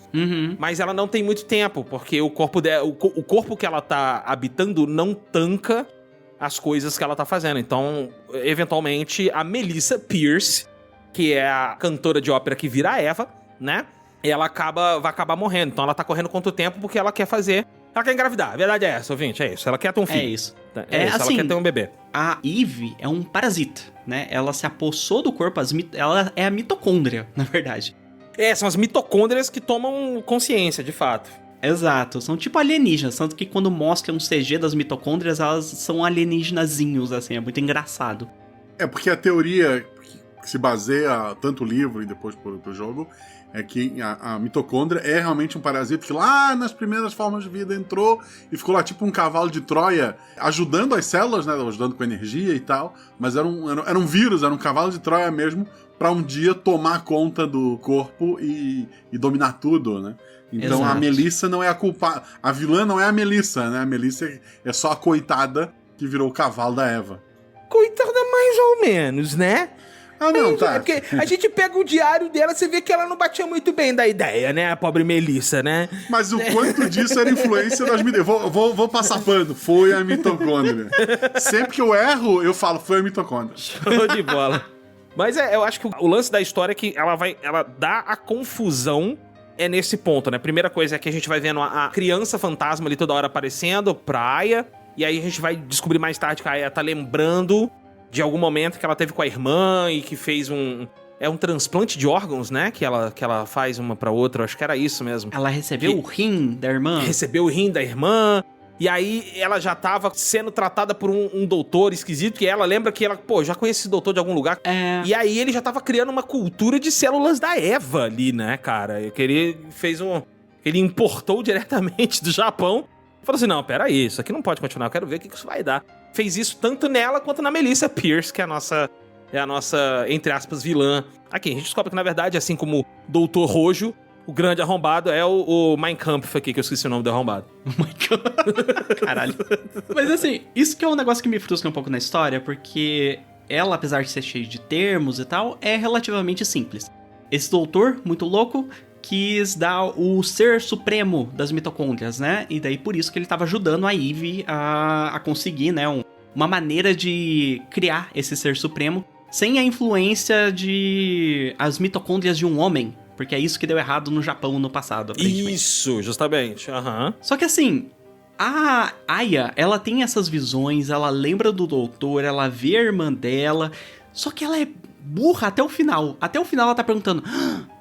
Mas ela não tem muito tempo, porque o corpo que ela tá habitando não tanca as coisas que ela tá fazendo. Então, eventualmente, a Melissa Pierce, que é a cantora de ópera que vira a Eva, né? Ela vai acabar morrendo. Então ela tá correndo contra o tempo porque ela quer fazer... Ela quer engravidar. A verdade é essa, ouvinte. É isso. Ela quer ter um filho. É isso. Assim, ela quer ter um bebê. A Eve é um parasita, né? Ela se apossou do corpo. Ela é a mitocôndria, na verdade. São as mitocôndrias que tomam consciência, de fato. Exato. São tipo alienígenas. Tanto que quando mostra um CG das mitocôndrias, elas são alienígenazinhos, assim. É muito engraçado. É porque a teoria que se baseia tanto o livro e depois pro jogo... é que a mitocôndria é realmente um parasita que lá nas primeiras formas de vida entrou e ficou lá tipo um cavalo de Troia, ajudando as células, né, ajudando com energia e tal, mas era um vírus, era um cavalo de Troia mesmo, pra um dia tomar conta do corpo e dominar tudo, né? Então a Melissa não é a culpada, a vilã não é a Melissa, né? A Melissa é só a coitada que virou o cavalo da Eva. Coitada mais ou menos, né? Ah, não, tá. É porque a gente pega o diário dela, você vê que ela não batia muito bem da ideia, né? A pobre Melissa, né? Mas o quanto disso era influência das mitocôndrias. Vou passar pano. Foi a mitocôndria. Sempre que eu erro, eu falo, foi a mitocôndria. Show de bola. Mas eu acho que o lance da história é que ela dá a confusão nesse ponto, né? Primeira coisa é que a gente vai vendo a criança fantasma ali toda hora aparecendo pra Aya, e aí a gente vai descobrir mais tarde que a Aya tá lembrando de algum momento que ela teve com a irmã e que fez um transplante de órgãos, né? Que ela faz uma pra outra. Acho que era isso mesmo. Ela recebeu o rim da irmã. Recebeu o rim da irmã. E aí ela já tava sendo tratada por um doutor esquisito. Que ela lembra que ela, já conhece esse doutor de algum lugar. E aí ele já tava criando uma cultura de células da Eva ali, né, cara? Ele importou diretamente do Japão. Falou assim, não, peraí, isso aqui não pode continuar. Eu quero ver o que isso vai dar. Fez isso tanto nela quanto na Melissa Pierce, que é a nossa, entre aspas, vilã. Aqui, a gente descobre que, na verdade, assim como o Doutor Rojo, o grande arrombado é o Mein Kampf aqui, que eu esqueci o nome do arrombado. Caralho. Mas assim, isso que é um negócio que me frustra um pouco na história, porque ela, apesar de ser cheia de termos e tal, é relativamente simples. Esse doutor, muito louco, quis dar o ser supremo das mitocôndrias, né? E daí por isso que ele estava ajudando a Eve a conseguir, né? Uma maneira de criar esse ser supremo sem a influência de as mitocôndrias de um homem. Porque é isso que deu errado no Japão no passado, aparentemente. Isso, justamente. Só que assim, a Aya, ela tem essas visões, ela lembra do doutor, ela vê a irmã dela, só que ela é burra até o final. Até o final ela tá perguntando,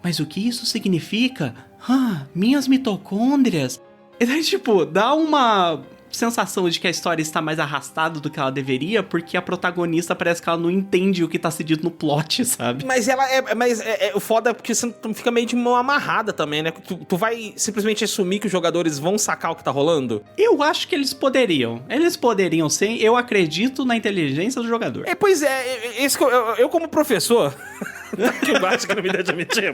mas o que isso significa? Minhas mitocôndrias? E daí, tipo, dá uma sensação de que a história está mais arrastada do que ela deveria, porque a protagonista parece que ela não entende o que tá se dito no plot, sabe? Mas o foda é porque você fica meio de mão amarrada também, né? Tu vai simplesmente assumir que os jogadores vão sacar o que tá rolando? Eu acho que eles poderiam. Eles poderiam sim. Eu acredito na inteligência do jogador. Pois é. Eu como professor, que embaixo que não me deixa mentir,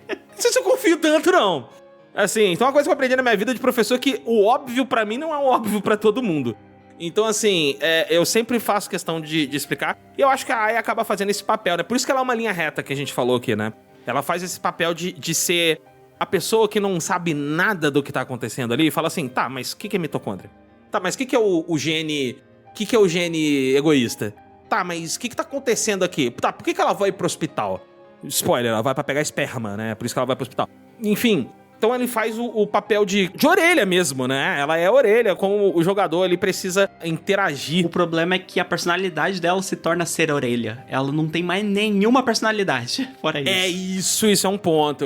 não sei se eu confio tanto, não. Assim, então uma coisa que eu aprendi na minha vida de professor é que o óbvio pra mim não é o óbvio pra todo mundo. Então, assim, eu sempre faço questão de explicar. E eu acho que a Aya acaba fazendo esse papel, né? Por isso que ela é uma linha reta que a gente falou aqui, né? Ela faz esse papel de ser a pessoa que não sabe nada do que tá acontecendo ali e fala assim, tá, mas o que é mitocôndria? Tá, mas o que é o gene... O que é o gene egoísta? Tá, mas o que tá acontecendo aqui? Tá, por que ela vai pro hospital? Spoiler, ela vai pra pegar esperma, né? Por isso que ela vai pro hospital. Enfim... Então ele faz o papel de orelha mesmo, né? Ela é a orelha, como o jogador ele precisa interagir. O problema é que a personalidade dela se torna ser orelha. Ela não tem mais nenhuma personalidade fora isso. Isso é um ponto.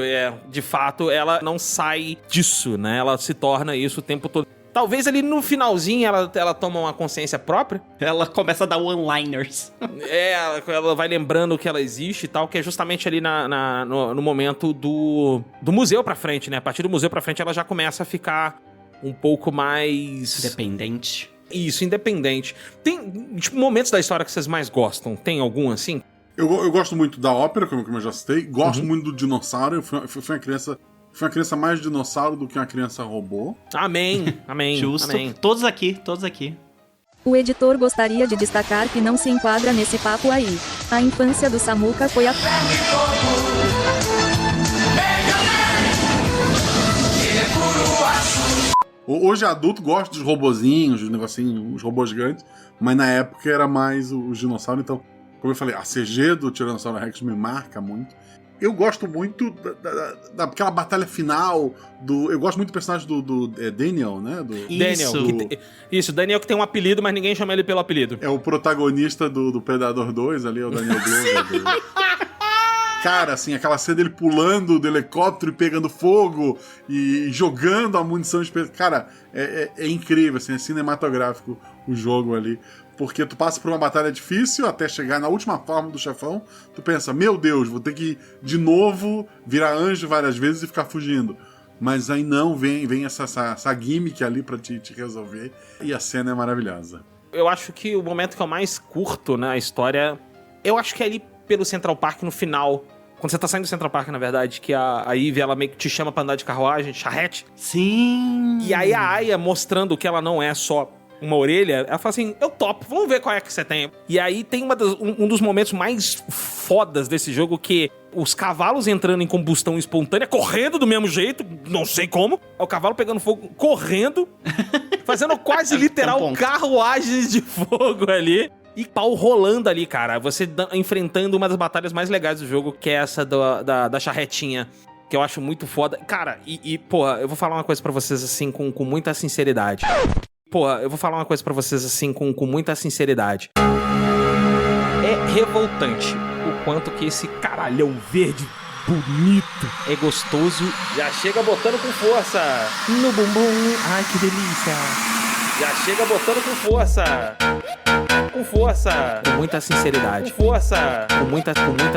De fato, ela não sai disso, né? Ela se torna isso o tempo todo. Talvez ali no finalzinho ela toma uma consciência própria. Ela começa a dar one-liners. Ela vai lembrando que ela existe e tal, que é justamente ali no momento do museu pra frente, né? A partir do museu pra frente ela já começa a ficar um pouco mais... Dependente. Isso, independente. Tem, tipo, momentos da história que vocês mais gostam? Tem algum, assim? Eu gosto muito da ópera, como eu já citei. Gosto muito do dinossauro. Eu fui uma criança mais dinossauro do que uma criança robô. Amém. Justo. Amém. Todos aqui. O editor gostaria de destacar que não se enquadra nesse papo aí. A infância do Samuka foi a... Hoje adulto gosta dos robozinhos, dos negocinhos, os robôs gigantes, mas na época era mais os dinossauros, então, como eu falei, a CG do Tiranossauro Rex me marca muito. Eu gosto muito daquela batalha final, eu gosto muito do personagem do Daniel, né? Isso, Daniel que tem um apelido, mas ninguém chama ele pelo apelido. É o protagonista do Predador 2 ali, é o Daniel Glover. Cara, assim, aquela cena dele pulando do helicóptero e pegando fogo e jogando a munição especial. Cara, é incrível, assim, é cinematográfico o jogo ali. Porque tu passa por uma batalha difícil até chegar na última forma do chefão, tu pensa, meu Deus, vou ter que de novo virar anjo várias vezes e ficar fugindo. Mas aí não, vem essa gimmick ali pra te resolver, e a cena é maravilhosa. Eu acho que o momento que eu mais curto na história, eu acho que é ali pelo Central Park no final. Quando você tá saindo do Central Park, na verdade, que a Eve, ela meio que te chama pra andar de carruagem, de charrete. Sim! E aí a Aya, mostrando que ela não é só uma orelha, ela fala assim, eu topo, vamos ver qual é que você tem. E aí tem um dos momentos mais fodas desse jogo, que os cavalos entrando em combustão espontânea, correndo do mesmo jeito, não sei como, o cavalo pegando fogo, correndo, fazendo quase literal carruagens de fogo ali. E pau rolando ali, cara. Você enfrentando uma das batalhas mais legais do jogo, que é essa da charretinha, que eu acho muito foda. Cara, porra, eu vou falar uma coisa pra vocês, assim, com muita sinceridade. É revoltante o quanto que esse caralhão verde bonito é gostoso. Já chega botando com força no bumbum. Ai, que delícia. Já chega botando com força. Com força. Com muita sinceridade. Com força.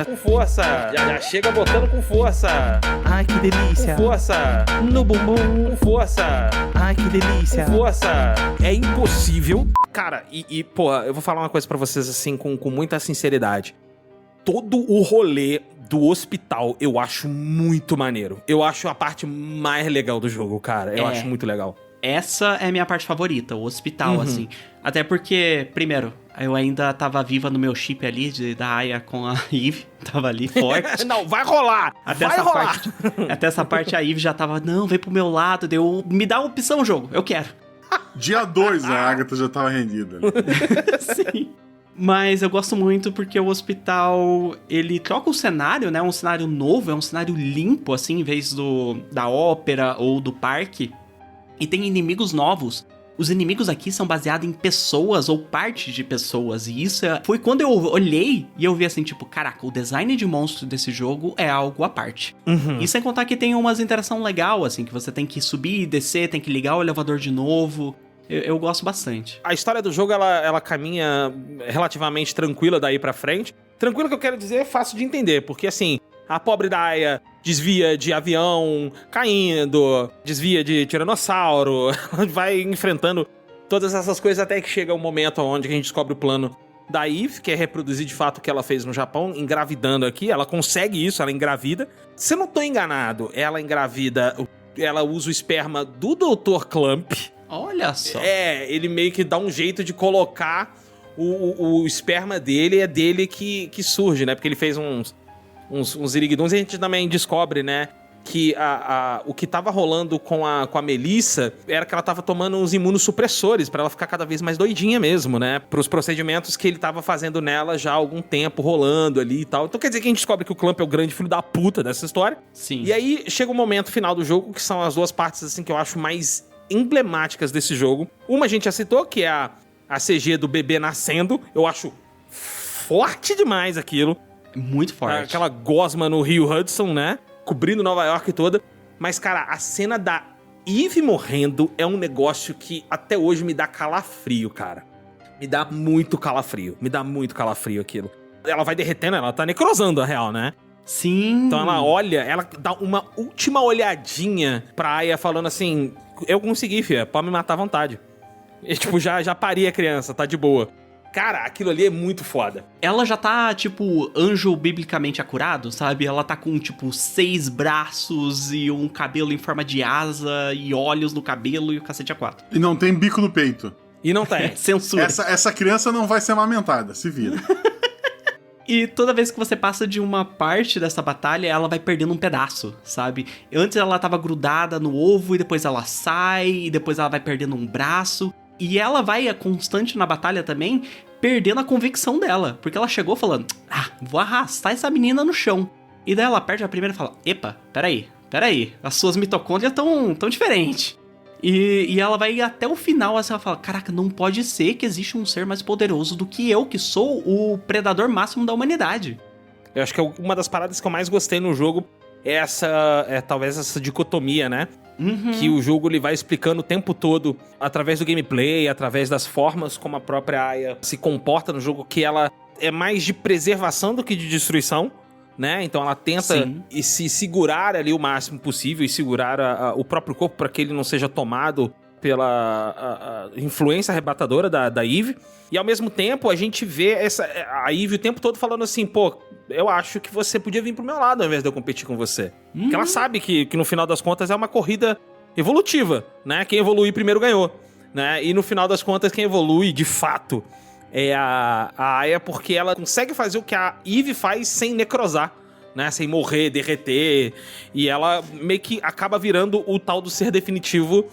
Com força. Já chega botando com força. Ai, que delícia. Com força. No bumbum. Com força. Ai, que delícia. Com força. É impossível. Cara, porra, eu vou falar uma coisa pra vocês, assim, com muita sinceridade. Todo o rolê do hospital eu acho muito maneiro. Eu acho a parte mais legal do jogo, cara. Eu acho muito legal. Essa é a minha parte favorita, o hospital, assim. Até porque, primeiro, eu ainda tava viva no meu chip ali, da Aya com a Eve. Tava ali forte. Não, vai rolar! Até essa parte a Eve já tava, não, vem pro meu lado, me dá uma opção, jogo, eu quero. Dia 2 a Agatha já tava rendida. Sim. Mas eu gosto muito porque o hospital, ele troca o cenário, né? Um cenário novo, é um cenário limpo, assim, em vez da ópera ou do parque. E tem inimigos novos. Os inimigos aqui são baseados em pessoas ou partes de pessoas. E isso foi quando eu olhei e eu vi assim, tipo, caraca, o design de monstro desse jogo é algo à parte. E sem contar que tem umas interação legal, assim, que você tem que subir e descer, tem que ligar o elevador de novo. Eu gosto bastante. A história do jogo, ela caminha relativamente tranquila daí pra frente. Tranquilo que eu quero dizer é fácil de entender, porque assim, a pobre Daya desvia de avião caindo, desvia de tiranossauro, vai enfrentando todas essas coisas até que chega um momento onde a gente descobre o plano da Eve, que é reproduzir de fato o que ela fez no Japão, engravidando aqui. Ela consegue isso, ela engravida. Se eu não tô enganado, ela engravida, ela usa o esperma do Dr. Clump. Olha só. Ele meio que dá um jeito de colocar o esperma dele, é dele que surge, né? Porque ele fez uns iriguduns, e a gente também descobre, né, que o que tava rolando com a Melissa era que ela tava tomando uns imunossupressores pra ela ficar cada vez mais doidinha mesmo, né? Pros procedimentos que ele tava fazendo nela já há algum tempo, rolando ali e tal. Então quer dizer que a gente descobre que o Clamp é o grande filho da puta dessa história. Sim. E aí chega o momento final do jogo, que são as duas partes, assim, que eu acho mais emblemáticas desse jogo. Uma a gente já citou, que é a CG do bebê nascendo. Eu acho forte demais aquilo. Muito forte. Aquela gosma no Rio Hudson, né? Cobrindo Nova York toda. Mas, cara, a cena da Eve morrendo é um negócio que até hoje me dá calafrio, cara. Me dá muito calafrio. Aquilo. Ela vai derretendo, ela tá necrosando, a real, né? Sim. Então ela olha, ela dá uma última olhadinha pra Aya falando assim, eu consegui, filha, pode me matar à vontade. E, tipo, já parei a criança, tá de boa. Cara, aquilo ali é muito foda. Ela já tá, tipo, anjo biblicamente acurado, sabe? Ela tá com, tipo, 6 braços e um cabelo em forma de asa e olhos no cabelo e o cacete a 4. E não tem bico no peito. E não tem. Censura. Essa criança não vai ser amamentada, se vira. E toda vez que você passa de uma parte dessa batalha, ela vai perdendo um pedaço, sabe? Antes ela tava grudada no ovo, e depois ela sai, e depois ela vai perdendo um braço. E ela vai, constante na batalha também, perdendo a convicção dela. Porque ela chegou falando, vou arrastar essa menina no chão. E daí ela perde a primeira e fala, epa, peraí, as suas mitocôndrias tão diferentes. E ela vai até o final, assim, ela fala, caraca, não pode ser que existe um ser mais poderoso do que eu, que sou o predador máximo da humanidade. Eu acho que uma das paradas que eu mais gostei no jogo é talvez essa dicotomia, né? Uhum. Que o jogo ele vai explicando o tempo todo, através do gameplay, através das formas como a própria Aya se comporta no jogo, que ela é mais de preservação do que de destruição, né? Então ela tenta se segurar ali o máximo possível e segurar o próprio corpo para que ele não seja tomado pela influência arrebatadora da Eve. E ao mesmo tempo a gente vê a Eve o tempo todo falando assim, pô, eu acho que você podia vir pro meu lado ao invés de eu competir com você. Porque ela sabe que no final das contas é uma corrida evolutiva, né? Quem evoluir primeiro ganhou, né? E no final das contas quem evolui de fato é a Aya, porque ela consegue fazer o que a Eve faz sem necrosar, né? Sem morrer, derreter. E ela meio que acaba virando o tal do ser definitivo,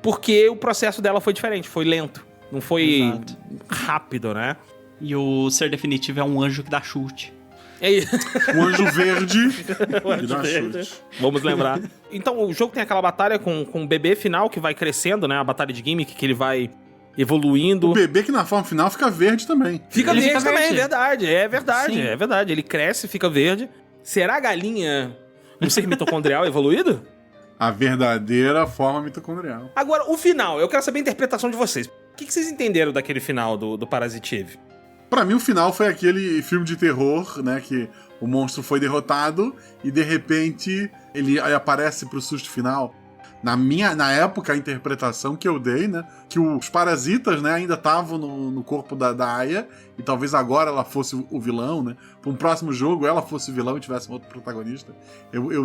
porque o processo dela foi diferente, foi lento. Não foi rápido, né? E o ser definitivo é um anjo que dá chute. É isso. O anjo verde o anjo que dá verde. chute. Vamos lembrar. Então, o jogo tem aquela batalha com o bebê final que vai crescendo, né? A batalha de gimmick que ele vai evoluindo. O bebê que na forma final fica verde também. Fica Ele verde fica também, verde. é verdade. Ele cresce, fica verde. Será a galinha um ser mitocondrial evoluído? A verdadeira forma mitocondrial. Agora, o final, eu quero saber a interpretação de vocês. O que vocês entenderam daquele final do Parasite Eve? Pra mim, o final foi aquele filme de terror, né? Que o monstro foi derrotado e, de repente, ele aparece pro susto final. Na época, a interpretação que eu dei, né? Que os parasitas, né, ainda estavam no corpo da Aya, e talvez agora ela fosse o vilão, né? Pra um próximo jogo, ela fosse o vilão e tivesse um outro protagonista.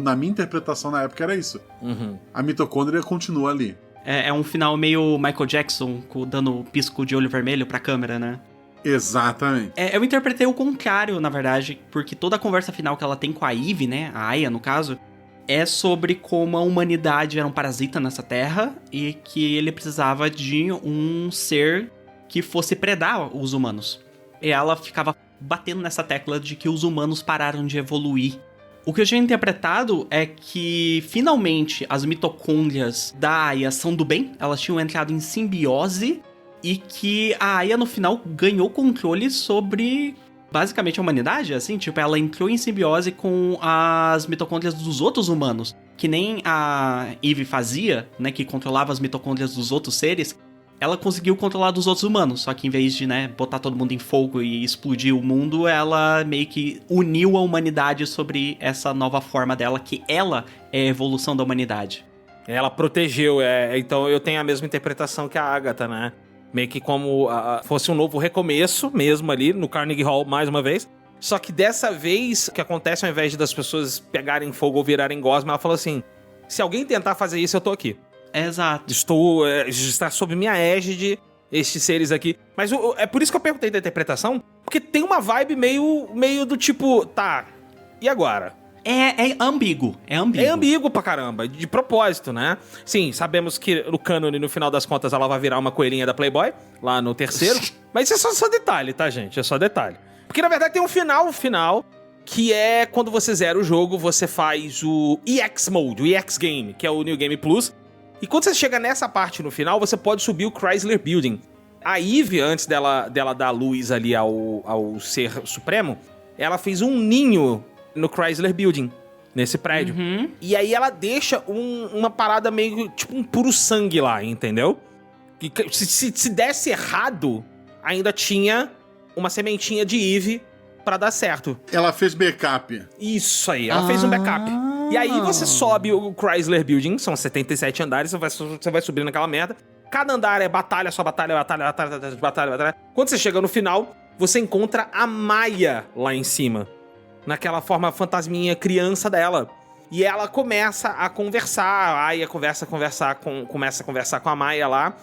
Na minha interpretação na época era isso. Uhum. A mitocôndria continua ali. É um final meio Michael Jackson, dando pisco de olho vermelho pra câmera, né? Exatamente. Eu interpretei o contrário, na verdade, porque toda a conversa final que ela tem com a Eve, né, a Aya, no caso, é sobre como a humanidade era um parasita nessa terra e que ele precisava de um ser que fosse predar os humanos. E ela ficava batendo nessa tecla de que os humanos pararam de evoluir. O que eu tinha interpretado é que, finalmente, as mitocôndrias da Aya são do bem, elas tinham entrado em simbiose, e que a Aya, no final, ganhou controle sobre, basicamente, a humanidade, assim, tipo, ela entrou em simbiose com as mitocôndrias dos outros humanos, que nem a Eve fazia, né, que controlava as mitocôndrias dos outros seres. Ela conseguiu controlar dos outros humanos, só que em vez de, né, botar todo mundo em fogo e explodir o mundo, ela meio que uniu a humanidade sobre essa nova forma dela, que ela é a evolução da humanidade. Ela protegeu, então eu tenho a mesma interpretação que a Agatha, né? Meio que como fosse um novo recomeço mesmo ali no Carnegie Hall, mais uma vez. Só que dessa vez, o que acontece ao invés das pessoas pegarem fogo ou virarem gosma, ela falou assim, se alguém tentar fazer isso, eu tô aqui. Exato. Está sob minha égide estes seres aqui. Mas é por isso que eu perguntei da interpretação, porque tem uma vibe meio do tipo, tá, e agora? É ambíguo. É ambíguo pra caramba, de propósito, né? Sim, sabemos que no cânone, no final das contas, ela vai virar uma coelhinha da Playboy, lá no terceiro. Mas isso é só detalhe, tá, gente? É só detalhe. Porque, na verdade, tem um final, que é quando você zera o jogo, você faz o EX Mode, o EX Game, que é o New Game Plus. E quando você chega nessa parte no final, você pode subir o Chrysler Building. A Eve, antes dela dar luz ali ao ser supremo, ela fez um ninho no Chrysler Building, nesse prédio. Uhum. E aí ela deixa uma parada meio tipo um puro sangue lá, entendeu? E se desse errado, ainda tinha uma sementinha de Eve pra dar certo. Ela fez backup. Isso aí, ela fez um backup. E aí você sobe o Chrysler Building, são 77 andares, você vai subir naquela merda. Cada andar é batalha, só batalha. Quando você chega no final, você encontra a Maya lá em cima. Naquela forma fantasminha criança dela. E ela começa a conversar, a Aya começa a conversar com a Maya lá.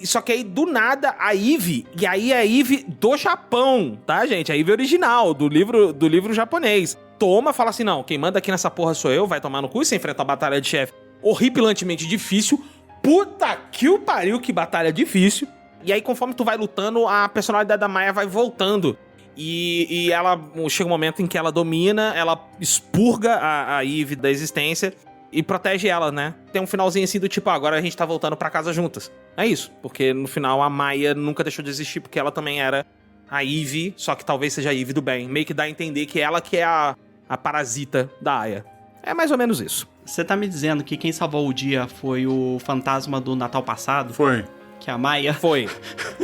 Só que aí, do nada, a Eve... E aí a Eve do Japão, tá, gente? A Eve original, do livro japonês. Toma, fala assim, não, quem manda aqui nessa porra sou eu, vai tomar no cu e você enfrenta a batalha de chefe horripilantemente difícil. Puta que o pariu, que batalha difícil. E aí, conforme tu vai lutando, a personalidade da Maya vai voltando. E ela... Chega um momento em que ela domina, ela expurga a Eve da existência e protege ela, né? Tem um finalzinho assim do tipo, agora a gente tá voltando pra casa juntas. É isso, porque no final a Maya nunca deixou de existir, porque ela também era a Eve, só que talvez seja a Eve do bem. Meio que dá a entender que ela que é a parasita da Aya. É mais ou menos isso. Você tá me dizendo que quem salvou o dia foi o fantasma do Natal passado? Foi. Que é a Maya? Foi.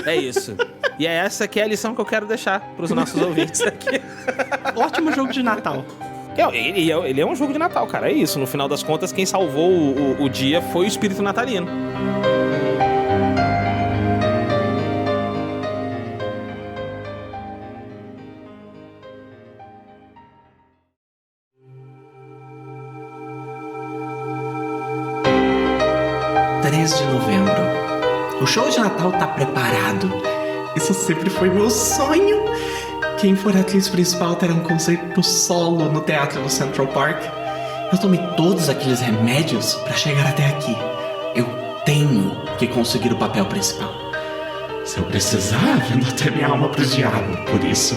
É isso. E é essa que é a lição que eu quero deixar pros nossos ouvintes aqui. Ótimo jogo de Natal. Ele é um jogo de Natal, cara. É isso. No final das contas, quem salvou o dia foi o espírito natalino. De novembro. O show de Natal tá preparado. Isso sempre foi meu sonho. Quem for a atriz principal terá um concerto solo no teatro do Central Park. Eu tomei todos aqueles remédios pra chegar até aqui. Eu tenho que conseguir o papel principal. Se eu precisar, vendo até minha alma pro diabo por isso.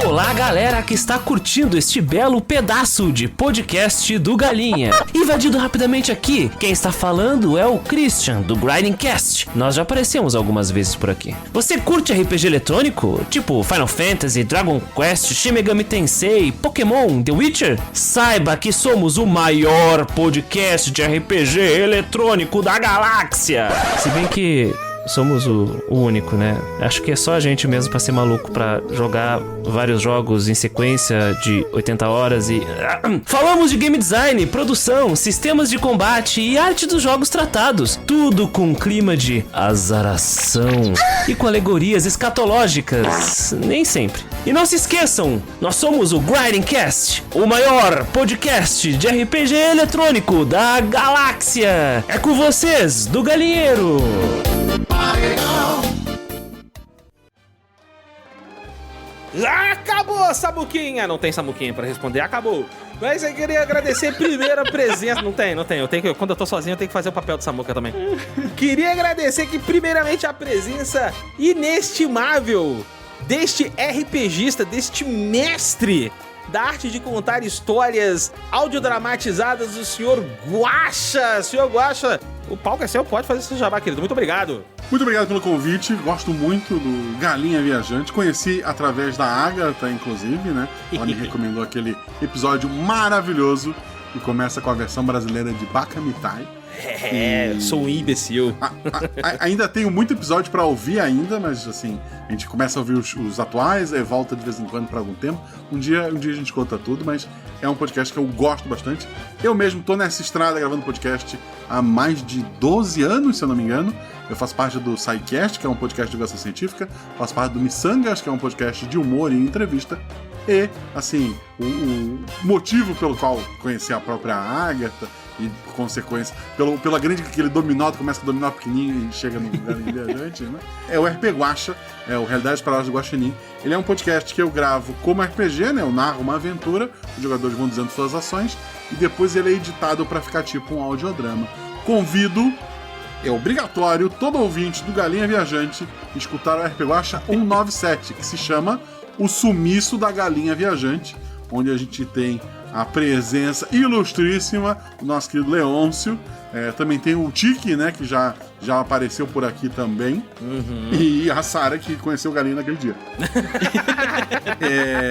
Olá, galera que está curtindo este belo pedaço de podcast do Galinha. Invadindo rapidamente aqui, quem está falando é o Christian, do Grinding Cast. Nós já aparecemos algumas vezes por aqui. Você curte RPG eletrônico? Tipo Final Fantasy, Dragon Quest, Shin Megami Tensei, Pokémon, The Witcher? Saiba que somos o maior podcast de RPG eletrônico da galáxia. Se bem que... somos o único, né? Acho que é só a gente mesmo pra ser maluco pra jogar vários jogos em sequência de 80 horas e... Falamos de game design, produção, sistemas de combate e arte dos jogos tratados. Tudo com um clima de azaração e com alegorias escatológicas. Nem sempre. E não se esqueçam, nós somos o Grinding Cast, o maior podcast de RPG eletrônico da galáxia. É com vocês, do Galinheiro. Acabou, Samuquinha! Não tem Samuquinha pra responder, acabou. Mas eu queria agradecer primeiro a presença. Não tem. Quando eu tô sozinho, eu tenho que fazer o papel de Samuca também. Queria agradecer aqui primeiramente a presença inestimável deste RPGista, deste mestre da arte de contar histórias audiodramatizadas, o senhor Guaxa. Senhor Guaxa, o palco é seu, pode fazer seu jabá, querido. Muito obrigado. Muito obrigado pelo convite, gosto muito do Galinha Viajante. Conheci através da Agatha, inclusive, né? Ela me recomendou aquele episódio maravilhoso que começa com a versão brasileira de Baka Mitai. Sou um imbecil. Ainda tenho muito episódio pra ouvir ainda, mas assim, a gente começa a ouvir os atuais, aí volta de vez em quando por algum tempo. Um dia a gente conta tudo, mas é um podcast que eu gosto bastante. Eu mesmo tô nessa estrada gravando podcast há mais de 12 anos, se eu não me engano. Eu faço parte do SciCast, que é um podcast de divulgação científica, faço parte do Missangas, que é um podcast de humor e entrevista. E, assim, o motivo pelo qual conheci a própria Agatha e, por consequência, pela grande aquele dominó, começa com o dominó pequenininho e chega no lugar viajante, né? É o RP Guaxa, é o Realidades Paralelas do Guaxinim. Ele é um podcast que eu gravo como RPG, né? Eu narro uma aventura, os jogadores vão dizendo suas ações, e depois ele é editado para ficar tipo um audiodrama. Convido, é obrigatório, todo ouvinte do Galinha Viajante escutar o RP Guaxa 197, que se chama O Sumiço da Galinha Viajante, onde a gente tem a presença ilustríssima do nosso querido Leôncio. Também tem o Tiki, né, que já apareceu por aqui também. Uhum. E a Sarah, que conheceu o Galinha naquele dia.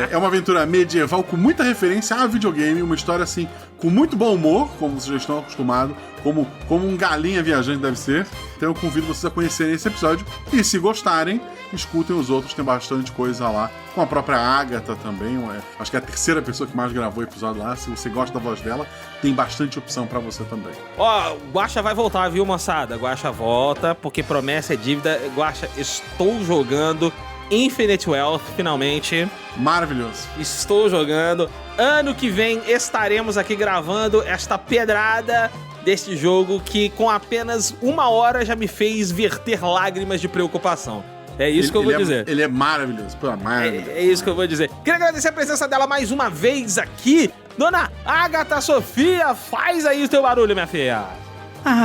É uma aventura medieval com muita referência a videogame, uma história assim, com muito bom humor, como vocês já estão acostumados, como um Galinha Viajante deve ser. Então eu convido vocês a conhecerem esse episódio. E se gostarem, escutem os outros, tem bastante coisa lá. Com a própria Agatha também, acho que é a terceira pessoa que mais gravou o episódio lá. Se você gosta da voz dela, tem bastante opção pra você também. Ó, Guaxa vai voltar, viu, moçada? Guaxa volta, porque promessa é dívida. Guaxa, estou jogando Infinite Wealth, finalmente. Maravilhoso. Estou jogando. Ano que vem estaremos aqui gravando esta pedrada deste jogo que com apenas 1 hora já me fez verter lágrimas de preocupação. É isso que eu vou dizer. Ele é maravilhoso. Pô, maravilhoso. É isso que eu vou dizer. Queria agradecer a presença dela mais uma vez aqui. Dona Agatha Sofia, faz aí o teu barulho, minha filha.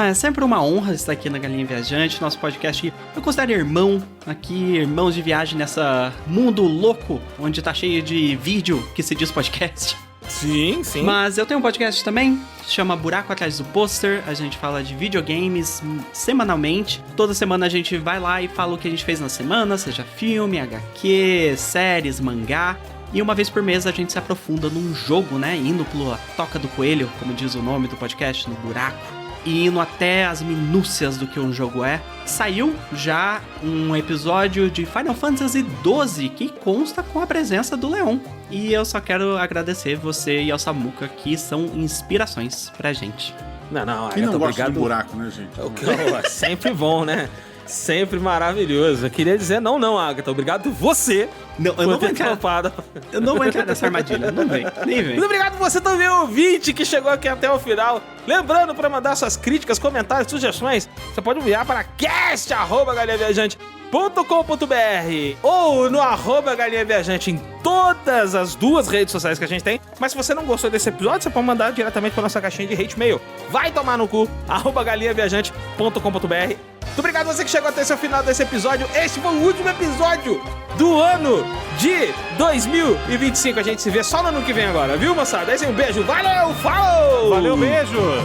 É sempre uma honra estar aqui na Galinha Viajante, nosso podcast. Eu considero irmão aqui, irmãos de viagem nessa mundo louco, onde tá cheio de vídeo que se diz podcast. Sim, sim. Mas eu tenho um podcast também, se chama Buraco Atrás do Pôster. A gente fala de videogames semanalmente. Toda semana a gente vai lá e fala o que a gente fez na semana, seja filme, HQ, séries, mangá. E uma vez por mês a gente se aprofunda num jogo, né? Indo pela toca do coelho, como diz o nome do podcast, no buraco. E indo até as minúcias do que um jogo é. Saiu já um episódio de Final Fantasy XII que consta com a presença do Leon. E eu só quero agradecer você e ao Samuca, que são inspirações pra gente. Não, Quem não gosta obrigado. de buraco, né, gente? Sempre bom, né? Sempre maravilhoso. Eu queria dizer não, Agatha. Obrigado você. Não, eu não vou entrar. Eu não vou entrar nessa armadilha. Não vem, nem vem. Muito obrigado você também, ouvinte, que chegou aqui até o final. Lembrando, para mandar suas críticas, comentários, sugestões, você pode enviar para cast@galinhaviajante.com.br ou no @galinhaviajante em todas as 2 redes sociais que a gente tem. Mas se você não gostou desse episódio, você pode mandar diretamente para nossa caixinha de hate mail. Vai tomar no cu, @galinhaviajante.com.br. Muito obrigado a você que chegou até o final desse episódio. Este foi o último episódio do ano de 2025. A gente se vê só no ano que vem agora, viu, moçada? Esse é um beijo. Valeu, falou! Valeu, beijos!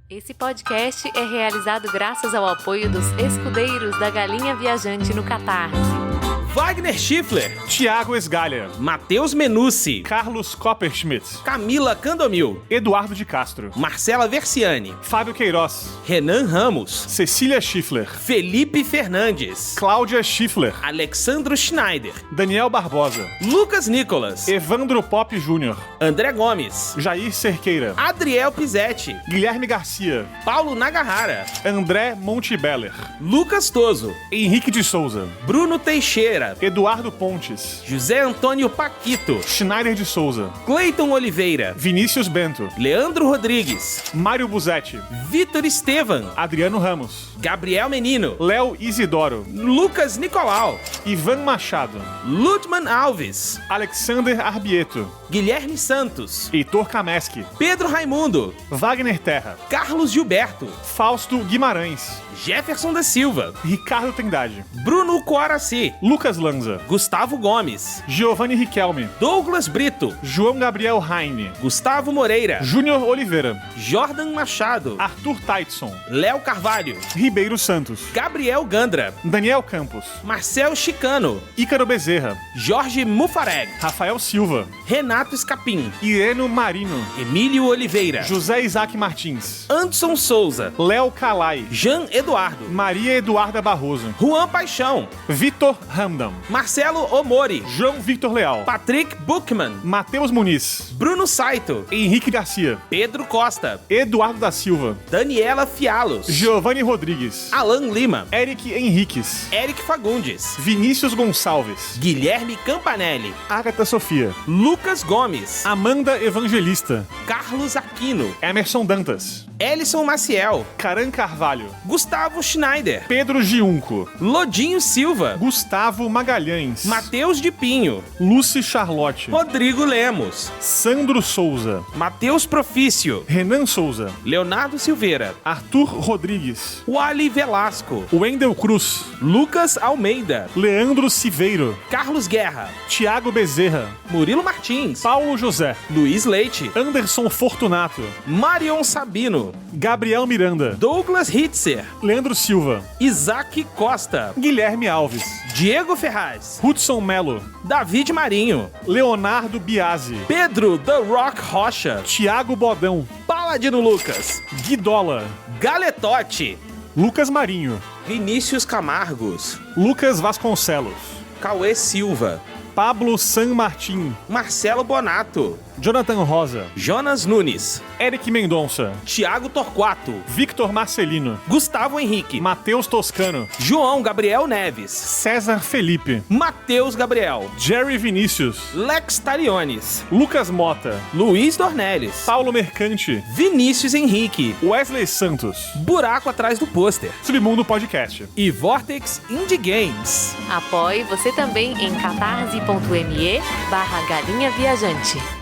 Esse podcast é realizado graças ao apoio dos escudeiros da Galinha Viajante no Catarse. Wagner Schiffler, Thiago Esgalha, Matheus Menucci, Carlos Copperschmidt, Camila Candomil, Eduardo de Castro, Marcela Versiani, Fábio Queiroz, Renan Ramos, Cecília Schiffler, Felipe Fernandes, Cláudia Schiffler, Alexandro Schneider, Daniel Barbosa, Lucas Nicolas, Evandro Pop Júnior, André Gomes, Jair Cerqueira, Adriel Pizetti, Guilherme Garcia, Paulo Nagahara, André Montebeller, Lucas Toso, Henrique de Souza, Bruno Teixeira, Eduardo Pontes, José Antônio Paquito, Schneider de Souza, Cleiton Oliveira, Vinícius Bento, Leandro Rodrigues, Mário Buzetti, Vitor Estevam, Adriano Ramos, Gabriel Menino, Léo Isidoro, Lucas Nicolau, Ivan Machado, Ludman Alves, Alexander Arbieto, Guilherme Santos, Heitor Kameski, Pedro Raimundo, Wagner Terra, Carlos Gilberto, Fausto Guimarães, Jefferson da Silva, Ricardo Trindade, Bruno Coaraci, Lucas Lanza, Gustavo Gomes, Giovanni Riquelme, Douglas Brito, João Gabriel Heine, Gustavo Moreira, Júnior Oliveira, Jordan Machado, Arthur Taitson, Léo Carvalho, Ribeiro Santos, Gabriel Gandra, Daniel Campos, Marcel Chicano, Ícaro Bezerra, Jorge Mufareg, Rafael Silva, Renato Escapim, Ireno Marino, Emílio Oliveira, José Isaac Martins, Anderson Souza, Léo Calai, Jean Eduardo, Maria Eduarda Barroso, Juan Paixão, Vitor Hamdan, Marcelo Omori, João Victor Leal, Patrick Buchmann, Matheus Muniz, Bruno Saito, Henrique Garcia, Pedro Costa, Eduardo da Silva, Daniela Fialos, Giovanni Rodrigues, Alan Lima, Eric Henriques, Eric Fagundes, Vinícius Gonçalves, Guilherme Campanelli, Agatha Sofia, Lucas Gomes, Amanda Evangelista, Carlos Aquino, Emerson Dantas, Ellison Maciel, Caran Carvalho, Gustavo Schneider, Pedro Giunco, Lodinho Silva, Gustavo Magalhães, Matheus de Pinho, Lucy Charlotte, Rodrigo Lemos, Sandro Souza, Matheus Profício, Renan Souza, Leonardo Silveira, Arthur Rodrigues, Wally Velasco, Wendel Cruz, Lucas Almeida, Leandro Civeiro, Carlos Guerra, Tiago Bezerra, Murilo Martins, Paulo José, Luiz Leite, Anderson Fortunato, Marion Sabino, Gabriel Miranda, Douglas Hitzer, Leandro Silva, Isaac Costa, Guilherme Alves, Diego Ferraz, Hudson Melo, David Marinho, Leonardo Biasi, Pedro The Rock Rocha, Thiago Bodão, Paladino Lucas, Guidola, Galetotti, Lucas Marinho, Vinícius Camargos, Lucas Vasconcelos, Cauê Silva, Pablo San Martin, Marcelo Bonato, Jonathan Rosa, Jonas Nunes, Eric Mendonça, Thiago Torquato, Victor Marcelino, Gustavo Henrique, Matheus Toscano, João Gabriel Neves, César Felipe, Matheus Gabriel, Jerry Vinícius, Lex Tariones, Lucas Mota, Luiz Dornelles, Paulo Mercante, Vinícius Henrique, Wesley Santos, Buraco Atrás do Pôster, Submundo Podcast e Vortex Indie Games. Apoie você também em catarse.me/galinha viajante.